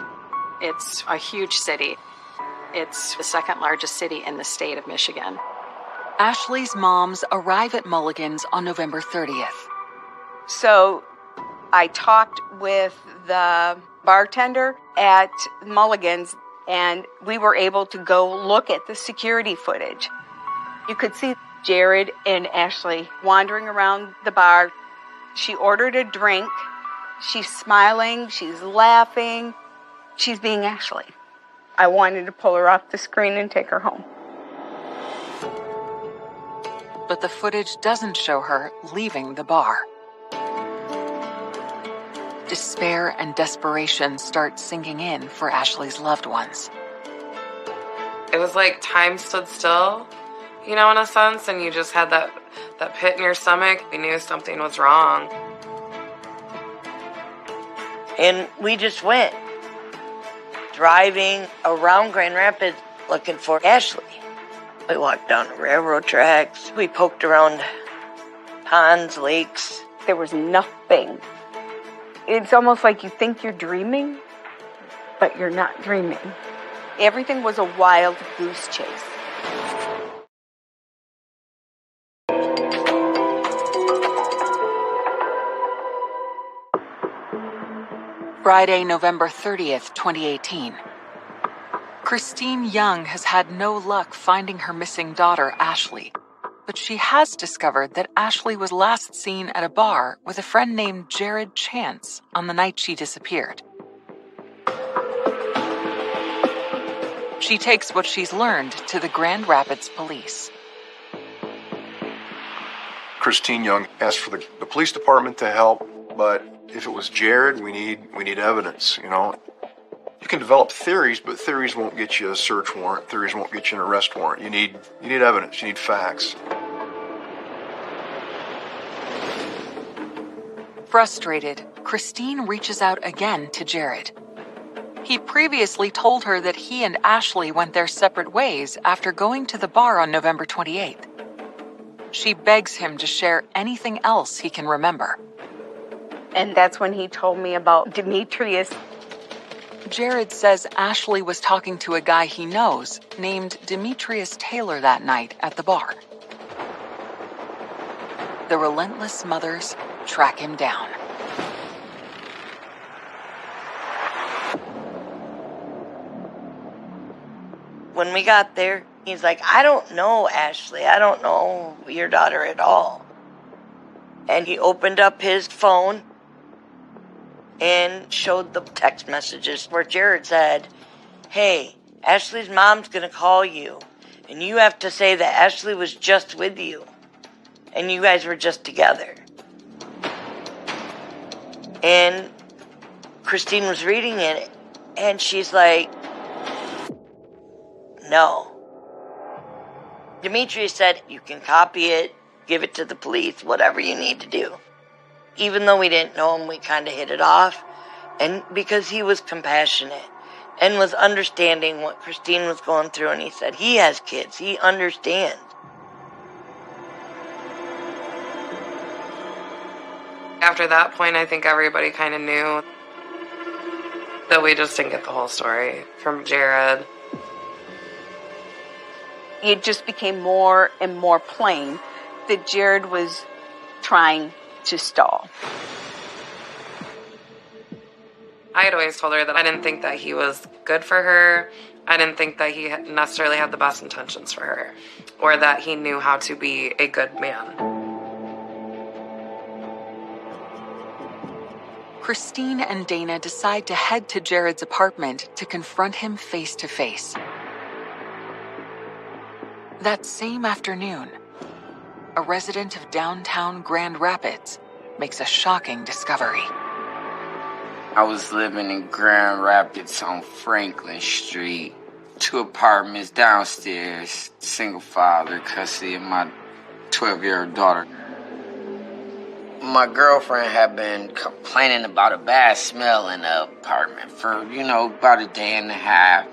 It's a huge city. It's the second largest city in the state of Michigan. Ashley's moms arrive at Mulligan's on November 30th. So I talked with the bartender at Mulligan's, and we were able to go look at the security footage. You could see Jared and Ashley wandering around the bar. She ordered a drink. She's smiling. She's laughing. She's being Ashley. I wanted to pull her off the screen and take her home. But the footage doesn't show her leaving the bar. Despair and desperation start sinking in for Ashley's loved ones. It was like time stood still, in a sense, and you just had that pit in your stomach. You knew something was wrong. And we just went driving around Grand Rapids looking for Ashley. We walked down the railroad tracks. We poked around ponds, lakes. There was nothing. It's almost like you think you're dreaming, but you're not dreaming. Everything was a wild goose chase. Friday, November 30th, 2018. Christine Young has had no luck finding her missing daughter, Ashley, but she has discovered that Ashley was last seen at a bar with a friend named Jared Chance on the night she disappeared. She takes what she's learned to the Grand Rapids police. Christine Young asked for the police department to help, but if it was Jared, we need evidence, you know. You can develop theories, but theories won't get you a search warrant. Theories won't get you an arrest warrant. You need evidence. You need facts. Frustrated, Christine reaches out again to Jared. He previously told her that he and Ashley went their separate ways after going to the bar on November 28th. She begs him to share anything else he can remember. And that's when he told me about Demetrius. Jared says Ashley was talking to a guy he knows named Demetrius Taylor that night at the bar. The relentless mothers track him down. When we got there, he's like, I don't know, Ashley. I don't know your daughter at all. And he opened up his phone and showed the text messages where Jared said, hey, Ashley's mom's going to call you. And you have to say that Ashley was just with you. And you guys were just together. And Christine was reading it. And she's like, no. Demetrius said, you can copy it, give it to the police, whatever you need to do. Even though we didn't know him, we kind of hit it off. And because he was compassionate and was understanding what Christine was going through, and he said, he has kids, he understands. After that point, I think everybody kind of knew that we just didn't get the whole story from Jared. It just became more and more plain that Jared was trying to stall. I had always told her that I didn't think that he was good for her. I didn't think that he necessarily had the best intentions for her, or that he knew how to be a good man. Christine and Dana decide to head to Jared's apartment to confront him face to face. That same afternoon, a resident of downtown Grand Rapids makes a shocking discovery. I was living in Grand Rapids on Franklin Street. 2 apartments downstairs, single father, custody of my 12-year-old daughter. My girlfriend had been complaining about a bad smell in the apartment for, about a day and a half.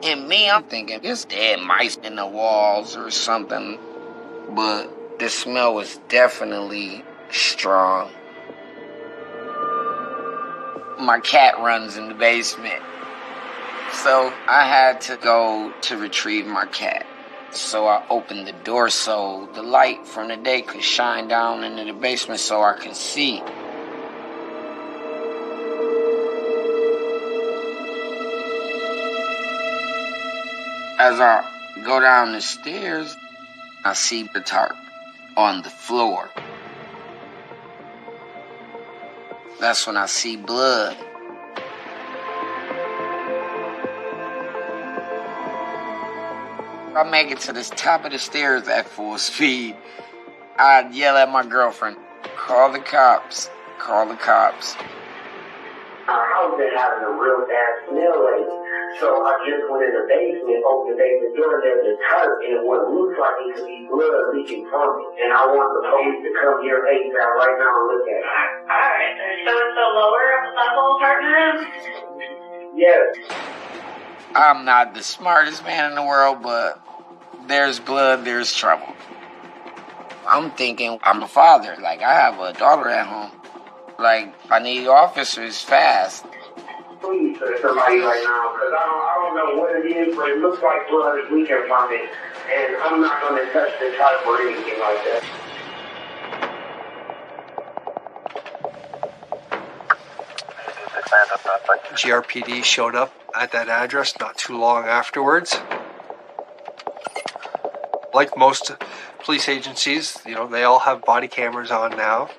And me, I'm thinking, it's dead mice in the walls or something. But the smell was definitely strong. My cat runs in the basement. So I had to go to retrieve my cat. So I opened the door so the light from the day could shine down into the basement so I could see. As I go down the stairs, I see the tarp on the floor. That's when I see blood. I make it to the top of the stairs at full speed. I'd yell at my girlfriend, call the cops, call the cops. I've been having a real bad smell lately. So I just went in the basement, opened the basement door, and there's a tarp in what looks like it could be blood leaking from it. And I want the police to come here ASAP right now and look at it. Alright, so it's the lower level apartment? Yes. I'm not the smartest man in the world, but there's blood, there's trouble. I'm thinking I'm a father. Like, I have a daughter at home. Like, I need officers fast. Please send somebody right now, because I don't know what it is, but it looks like blood is leaking from it, and I'm not going to touch the tarp or anything like that. Atlanta GRPD showed up at that address not too long afterwards. Like most police agencies, they all have body cameras on now.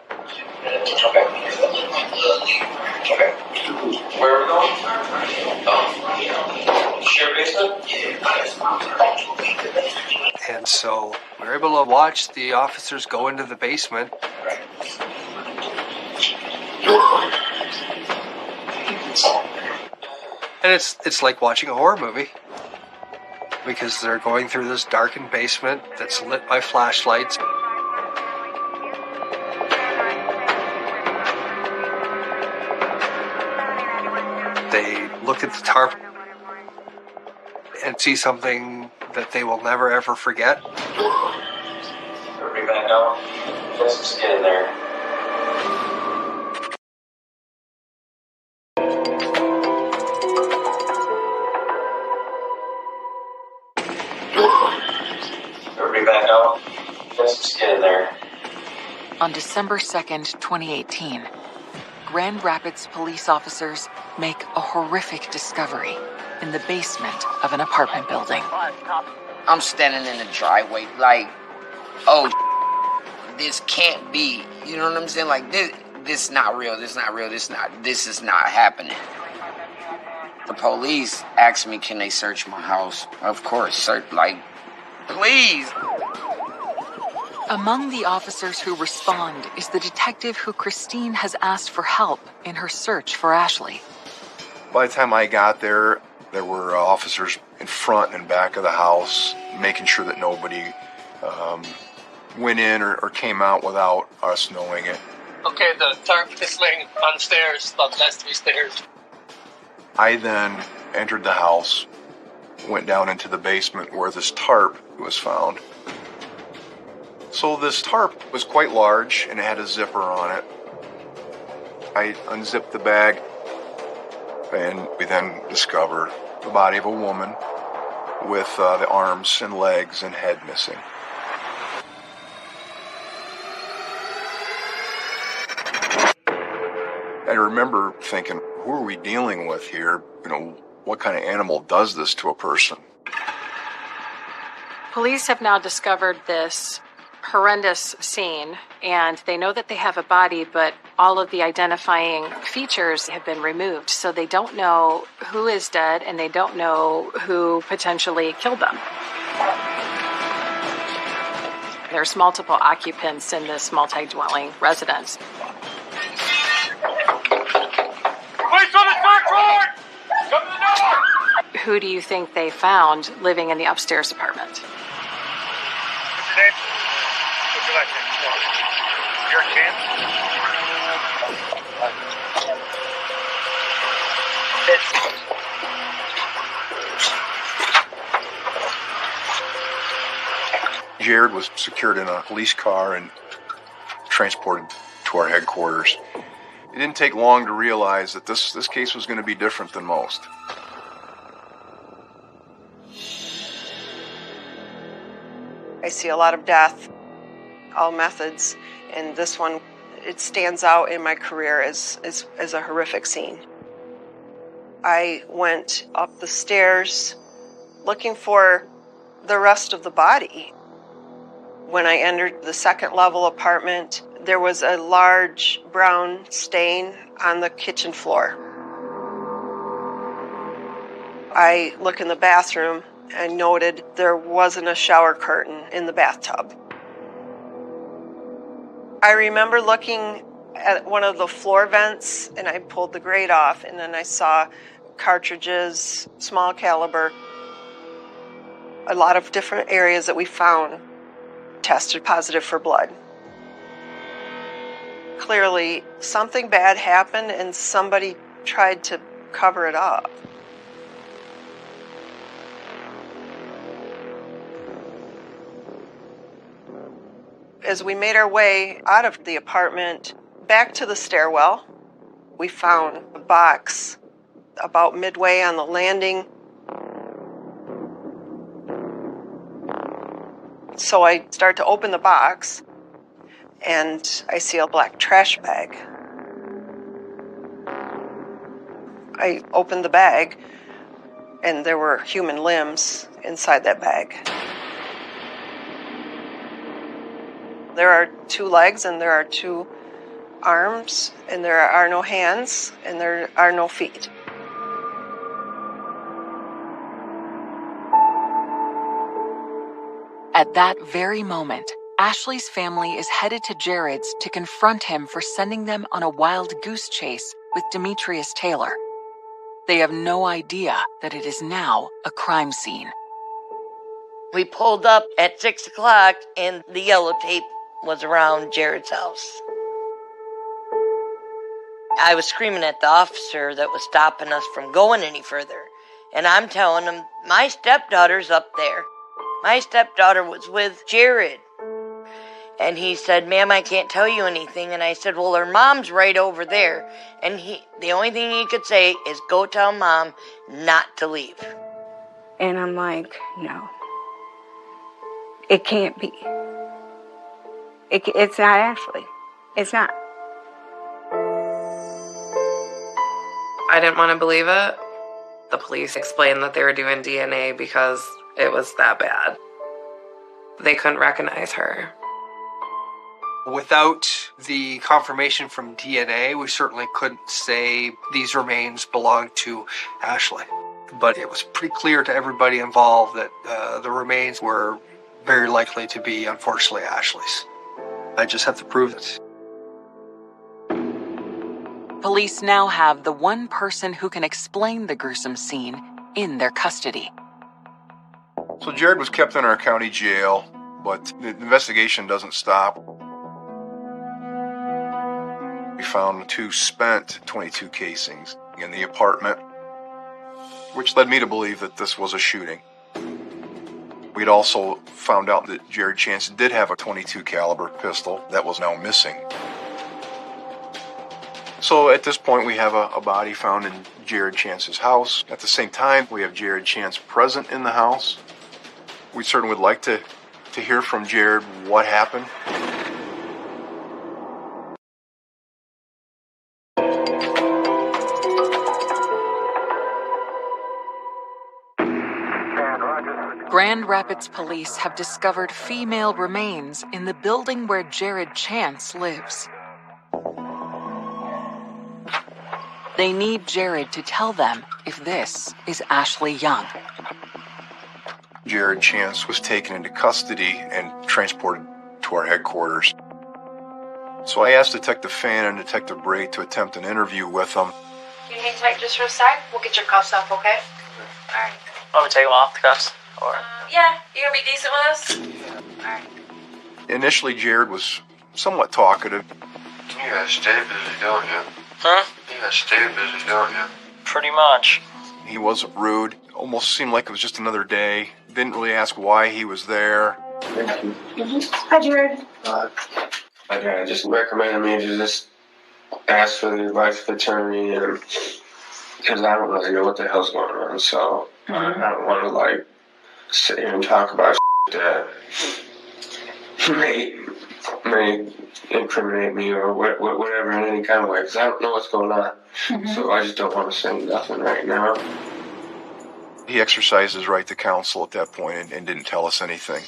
Okay. Where are we going? Share basement? And so we were able to watch the officers go into the basement. And it's like watching a horror movie. Because they're going through this darkened basement that's lit by flashlights. They look at the tarp and see something that they will never ever forget. Everybody back down. Let's just get in there. Everybody back out. Let's just get in there. On December 2nd, 2018, Grand Rapids police officers make a horrific discovery in the basement of an apartment building. I'm standing in the driveway like, oh, this can't be. You know what I'm saying? Like, this is not real. This is not happening. The police asked me, can they search my house? Of course, please. Among the officers who respond is the detective who Christine has asked for help in her search for Ashley. By the time I got there, there were officers in front and back of the house, making sure that nobody went in or came out without us knowing it. Okay, the tarp is laying on the stairs, the last 3 stairs. I then entered the house, went down into the basement where this tarp was found. So this tarp was quite large and it had a zipper on it. I unzipped the bag and we then discovered the body of a woman with the arms and legs and head missing. I remember thinking, who are we dealing with here? What kind of animal does this to a person? Police have now discovered this horrendous scene, and they know that they have a body, but all of the identifying features have been removed, so they don't know who is dead, and they don't know who potentially killed them. There's multiple occupants in this multi-dwelling residence. Police on the third floor! Come to the door! Who do you think they found living in the upstairs apartment? What's your name? What's your last name? Your chance? Jared was secured in a police car and transported to our headquarters. It didn't take long to realize that this case was going to be different than most. I see a lot of death, all methods, and this one, it stands out in my career as a horrific scene. I went up the stairs looking for the rest of the body. When I entered the second level apartment, there was a large brown stain on the kitchen floor. I look in the bathroom and noted there wasn't a shower curtain in the bathtub. I remember looking at one of the floor vents and I pulled the grate off, and then I saw cartridges, small caliber. A lot of different areas that we found tested positive for blood. Clearly, something bad happened and somebody tried to cover it up. As we made our way out of the apartment, back to the stairwell, we found a box about midway on the landing. So I start to open the box, and I see a black trash bag. I opened the bag, and there were human limbs inside that bag. There are 2 legs, and there are 2 arms, and there are no hands, and there are no feet. At that very moment, Ashley's family is headed to Jared's to confront him for sending them on a wild goose chase with Demetrius Taylor. They have no idea that it is now a crime scene. We pulled up at 6 o'clock and the yellow tape was around Jared's house. I was screaming at the officer that was stopping us from going any further. And I'm telling him, my stepdaughter's up there. My stepdaughter was with Jared. And he said, ma'am, I can't tell you anything. And I said, well, her mom's right over there. And the only thing he could say is, go tell mom not to leave. And I'm like, no. It can't be. It's not Ashley. It's not. I didn't want to believe it. The police explained that they were doing DNA because it was that bad. They couldn't recognize her. Without the confirmation from DNA, we certainly couldn't say these remains belonged to Ashley. But it was pretty clear to everybody involved that the remains were very likely to be, unfortunately, Ashley's. I just have to prove it. Police now have the one person who can explain the gruesome scene in their custody. So Jared was kept in our county jail, but the investigation doesn't stop. We found 2 spent .22 casings in the apartment, which led me to believe that this was a shooting. We'd also found out that Jared Chance did have a .22 caliber pistol that was now missing. So at this point, we have a body found in Jared Chance's house. At the same time, we have Jared Chance present in the house. We certainly would like to hear from Jared what happened. Grand Rapids police have discovered female remains in the building where Jared Chance lives. They need Jared to tell them if this is Ashley Young. Jared Chance was taken into custody and transported to our headquarters. So I asked Detective Fan and Detective Bray to attempt an interview with him. You hang tight just for a sec. We'll get your cuffs off, okay? All right. Want me to take them off, the cuffs? Or? Yeah, you gonna be decent with us? All right. Initially, Jared was somewhat talkative. You guys stay busy, don't you? Huh? You guys stay busy, don't you? Pretty much. He wasn't rude. Almost seemed like it was just another day. Didn't really ask why he was there. Hi, Jared. My dad just recommended me to just ask for the advice of attorney, and because I don't really know what the hell's going on, so I don't want to sit here and talk about that may incriminate me or whatever in any kind of way, because I don't know what's going on. So I just don't want to say nothing right now. He exercised his right to counsel at that point and didn't tell us anything.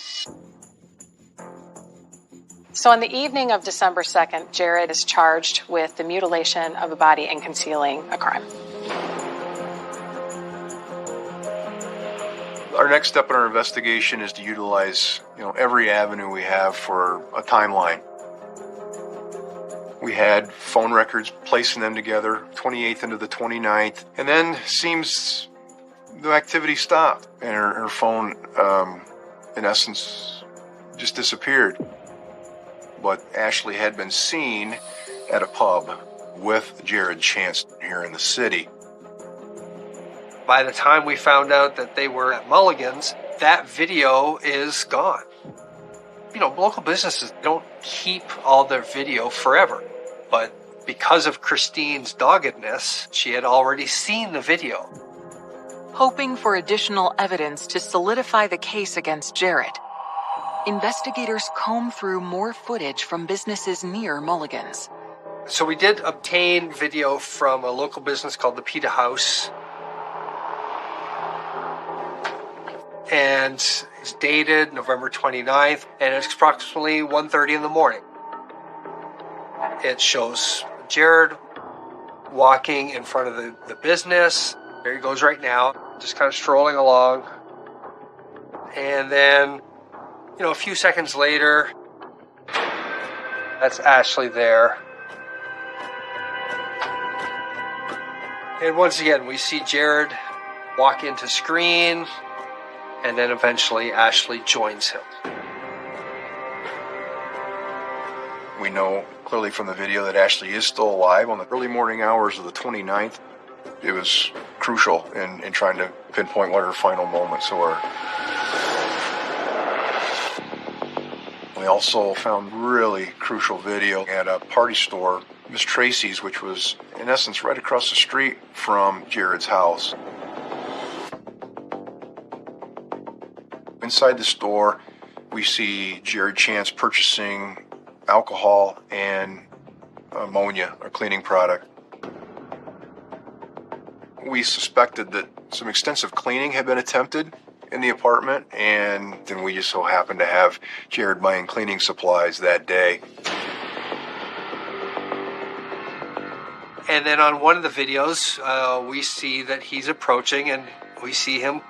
So on the evening of December 2nd, Jared is charged with the mutilation of a body and concealing a crime. Our next step in our investigation is to utilize, every avenue we have for a timeline. We had phone records, placing them together, 28th into the 29th, and then seems the activity stopped, and her phone, in essence, just disappeared. But Ashley had been seen at a pub with Jared Chance here in the city. By the time we found out that they were at Mulligan's, that video is gone. Local businesses don't keep all their video forever. But because of Christine's doggedness, she had already seen the video. Hoping for additional evidence to solidify the case against Jared, investigators comb through more footage from businesses near Mulligan's. So we did obtain video from a local business called the Pita House. And it's dated November 29th, and it's approximately 1:30 in the morning. It shows Jared walking in front of the business. There he goes right now, just kind of strolling along. And then, a few seconds later, that's Ashley there. And once again, we see Jared walk into screen, and then eventually Ashley joins him. We know clearly from the video that Ashley is still alive. On the early morning hours of the 29th, it was crucial in trying to pinpoint what her final moments were. We also found really crucial video at a party store, Miss Tracy's, which was in essence right across the street from Jared's house. Inside the store, we see Jared Chance purchasing alcohol and ammonia, a cleaning product. We suspected that some extensive cleaning had been attempted in the apartment, and then we just so happened to have Jared buying cleaning supplies that day. And then on one of the videos, we see that he's approaching, and we see him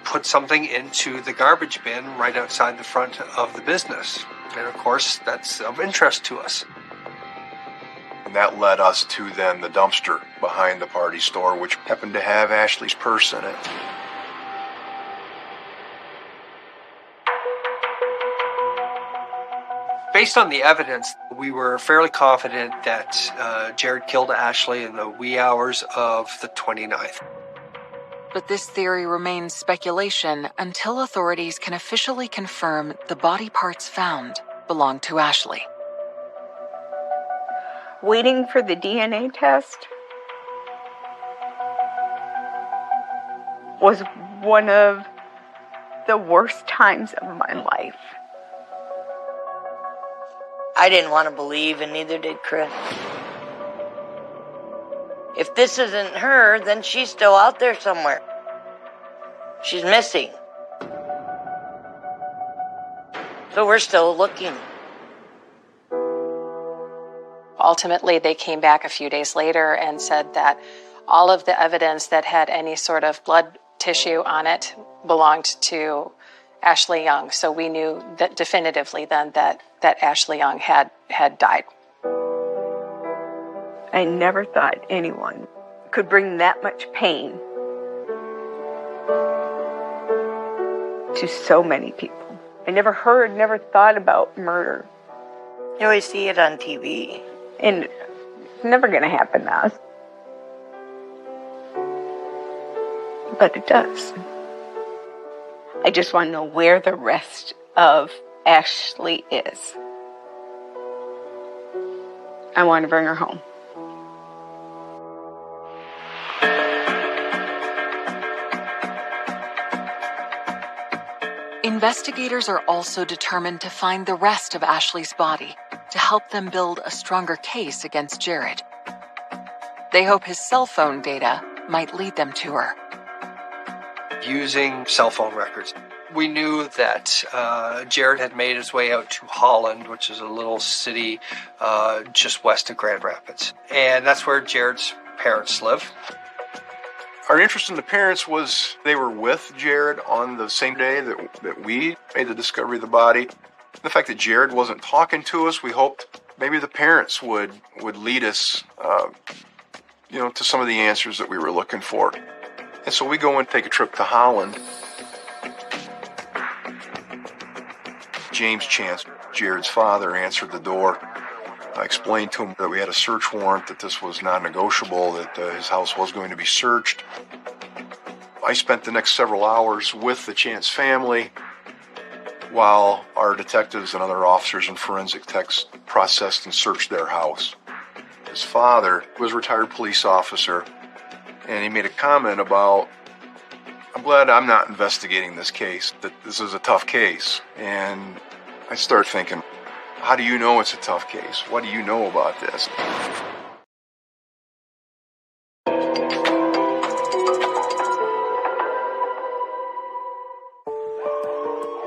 put something into the garbage bin right outside the front of the business. And of course, that's of interest to us. And that led us to then the dumpster behind the party store, which happened to have Ashley's purse in it. Based on the evidence, we were fairly confident that Jared killed Ashley in the wee hours of the 29th. But this theory remains speculation until authorities can officially confirm the body parts found belong to Ashley. Waiting for the DNA test was one of the worst times of my life. I didn't want to believe, and neither did Chris. If this isn't her, then she's still out there somewhere. She's missing. So we're still looking. Ultimately, they came back a few days later and said that all of the evidence that had any sort of blood tissue on it belonged to Ashley Young. So we knew that definitively then that Ashley Young had died. I never thought anyone could bring that much pain to so many people. I never thought about murder. You always see it on TV. And it's never going to happen to us. But it does. I just want to know where the rest of Ashley is. I want to bring her home. Investigators are also determined to find the rest of Ashley's body to help them build a stronger case against Jared. They hope his cell phone data might lead them to her. Using cell phone records, we knew that Jared had made his way out to Holland, which is a little city just west of Grand Rapids. And that's where Jared's parents live. Our interest in the parents was they were with Jared on the same day that we made the discovery of the body. The fact that Jared wasn't talking to us, we hoped maybe the parents would lead us, to some of the answers that we were looking for. And so we go and take a trip to Holland. James Chance, Jared's father, answered the door. I explained to him that we had a search warrant, that this was non-negotiable, that his house was going to be searched. I spent the next several hours with the Chance family while our detectives and other officers and forensic techs processed and searched their house. His father was a retired police officer, and he made a comment about, I'm glad I'm not investigating this case, that this is a tough case. And I started thinking, How do you know it's a tough case? What do you know about this?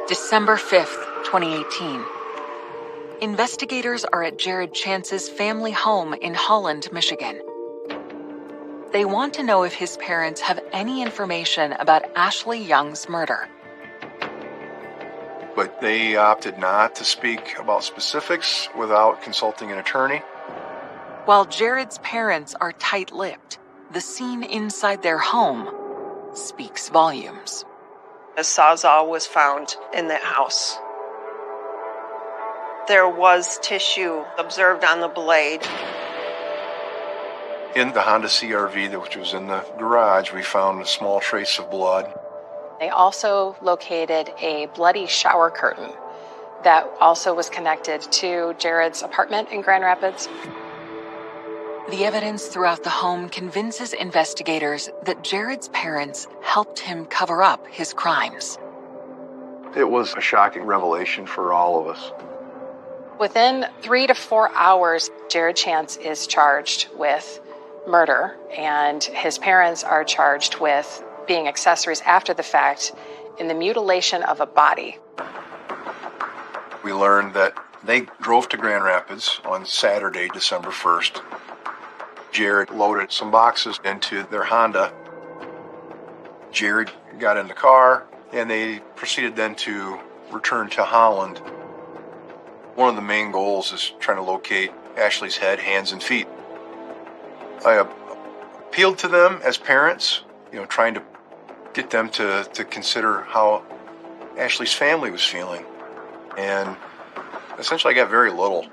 December 5th, 2018. Investigators are at Jared Chance's family home in Holland, Michigan. They want to know if his parents have any information about Ashley Young's murder. But they opted not to speak about specifics without consulting an attorney. While Jared's parents are tight-lipped, the scene inside their home speaks volumes. A sawzall was found in that house. There was tissue observed on the blade. In the Honda CR-V, which was in the garage, we found a small trace of blood. They also located a bloody shower curtain that also was connected to Jared's apartment in Grand Rapids. The evidence throughout the home convinces investigators that Jared's parents helped him cover up his crimes. It was a shocking revelation for all of us. Within 3 to 4 hours, Jared Chance is charged with murder, and his parents are charged with being accessories after the fact in the mutilation of a body. We learned that they drove to Grand Rapids on Saturday, December 1st. Jared loaded some boxes into their Honda. Jared got in the car, and they proceeded then to return to Holland. One of the main goals is trying to locate Ashley's head, hands, and feet. I appealed to them as parents, trying to get them to consider how Ashley's family was feeling. And essentially I got very little.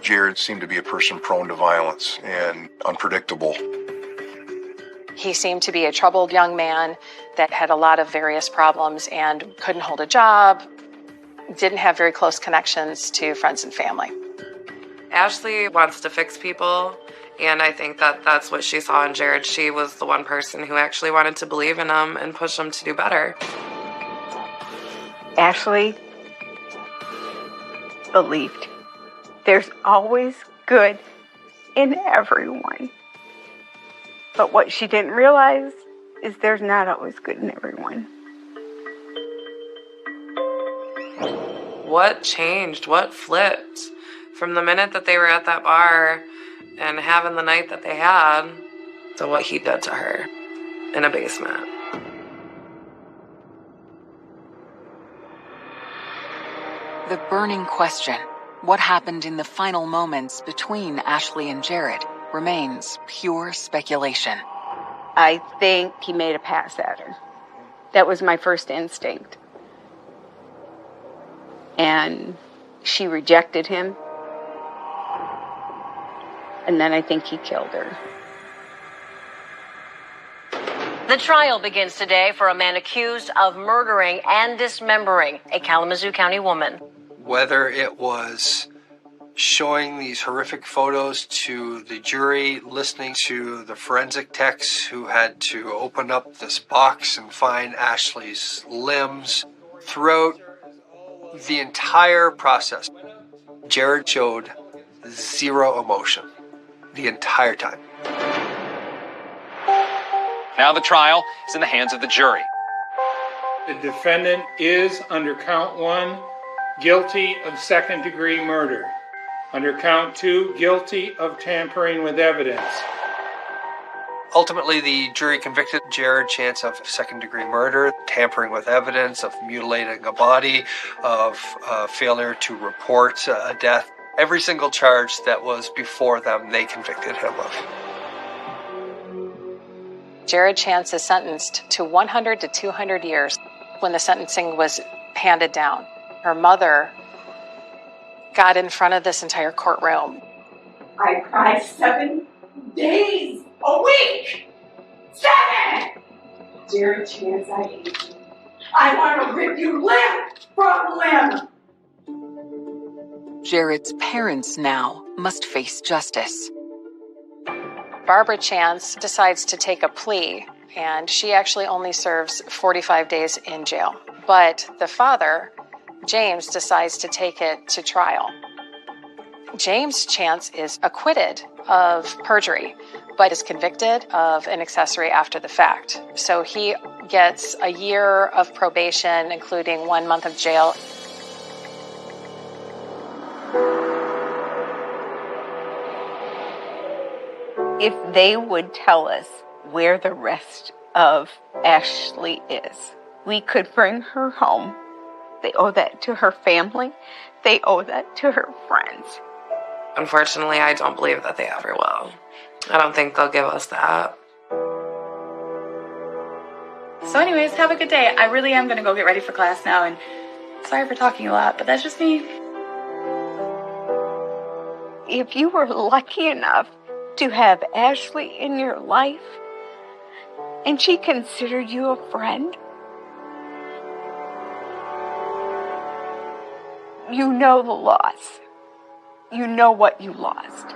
Jared seemed to be a person prone to violence and unpredictable. He seemed to be a troubled young man that had a lot of various problems and couldn't hold a job, didn't have very close connections to friends and family. Ashley wants to fix people, and I think that that's what she saw in Jared. She was the one person who actually wanted to believe in him and push him to do better. Ashley believed there's always good in everyone. But what she didn't realize is there's not always good in everyone. What changed? What flipped? From the minute that they were at that bar and having the night that they had to what he did to her in a basement. The burning question, what happened in the final moments between Ashley and Jared, remains pure speculation. I think he made a pass at her. That was my first instinct. And she rejected him. And then I think he killed her. The trial begins today for a man accused of murdering and dismembering a Kalamazoo County woman. Whether it was showing these horrific photos to the jury, listening to the forensic techs who had to open up this box and find Ashley's limbs, throughout the entire process, Jared showed zero emotion the entire time. Now the trial is in the hands of the jury. The defendant is, under count 1, guilty of second-degree murder. Under count 2, guilty of tampering with evidence. Ultimately, the jury convicted Jared Chance of second-degree murder, tampering with evidence, of mutilating a body, of failure to report a death. Every single charge that was before them, they convicted him of. Jared Chance is sentenced to 100 to 200 years. When the sentencing was handed down, her mother got in front of this entire courtroom. I cry 7 days a week. 7! Jared Chance, I hate you. I want to rip you limb from limb. Jared's parents now must face justice. Barbara Chance decides to take a plea, and she actually only serves 45 days in jail. But the father James decides to take it to trial. James Chance is acquitted of perjury, but is convicted of an accessory after the fact. So he gets a year of probation, including 1 month of jail. If they would tell us where the rest of Ashley is, we could bring her home. They owe that to her family. They owe that to her friends. Unfortunately, I don't believe that they ever will. I don't think they'll give us that. So anyways, have a good day. I really am going to go get ready for class now, and sorry for talking a lot, but that's just me. If you were lucky enough to have Ashley in your life, and she considered you a friend, you know the loss. You know what you lost.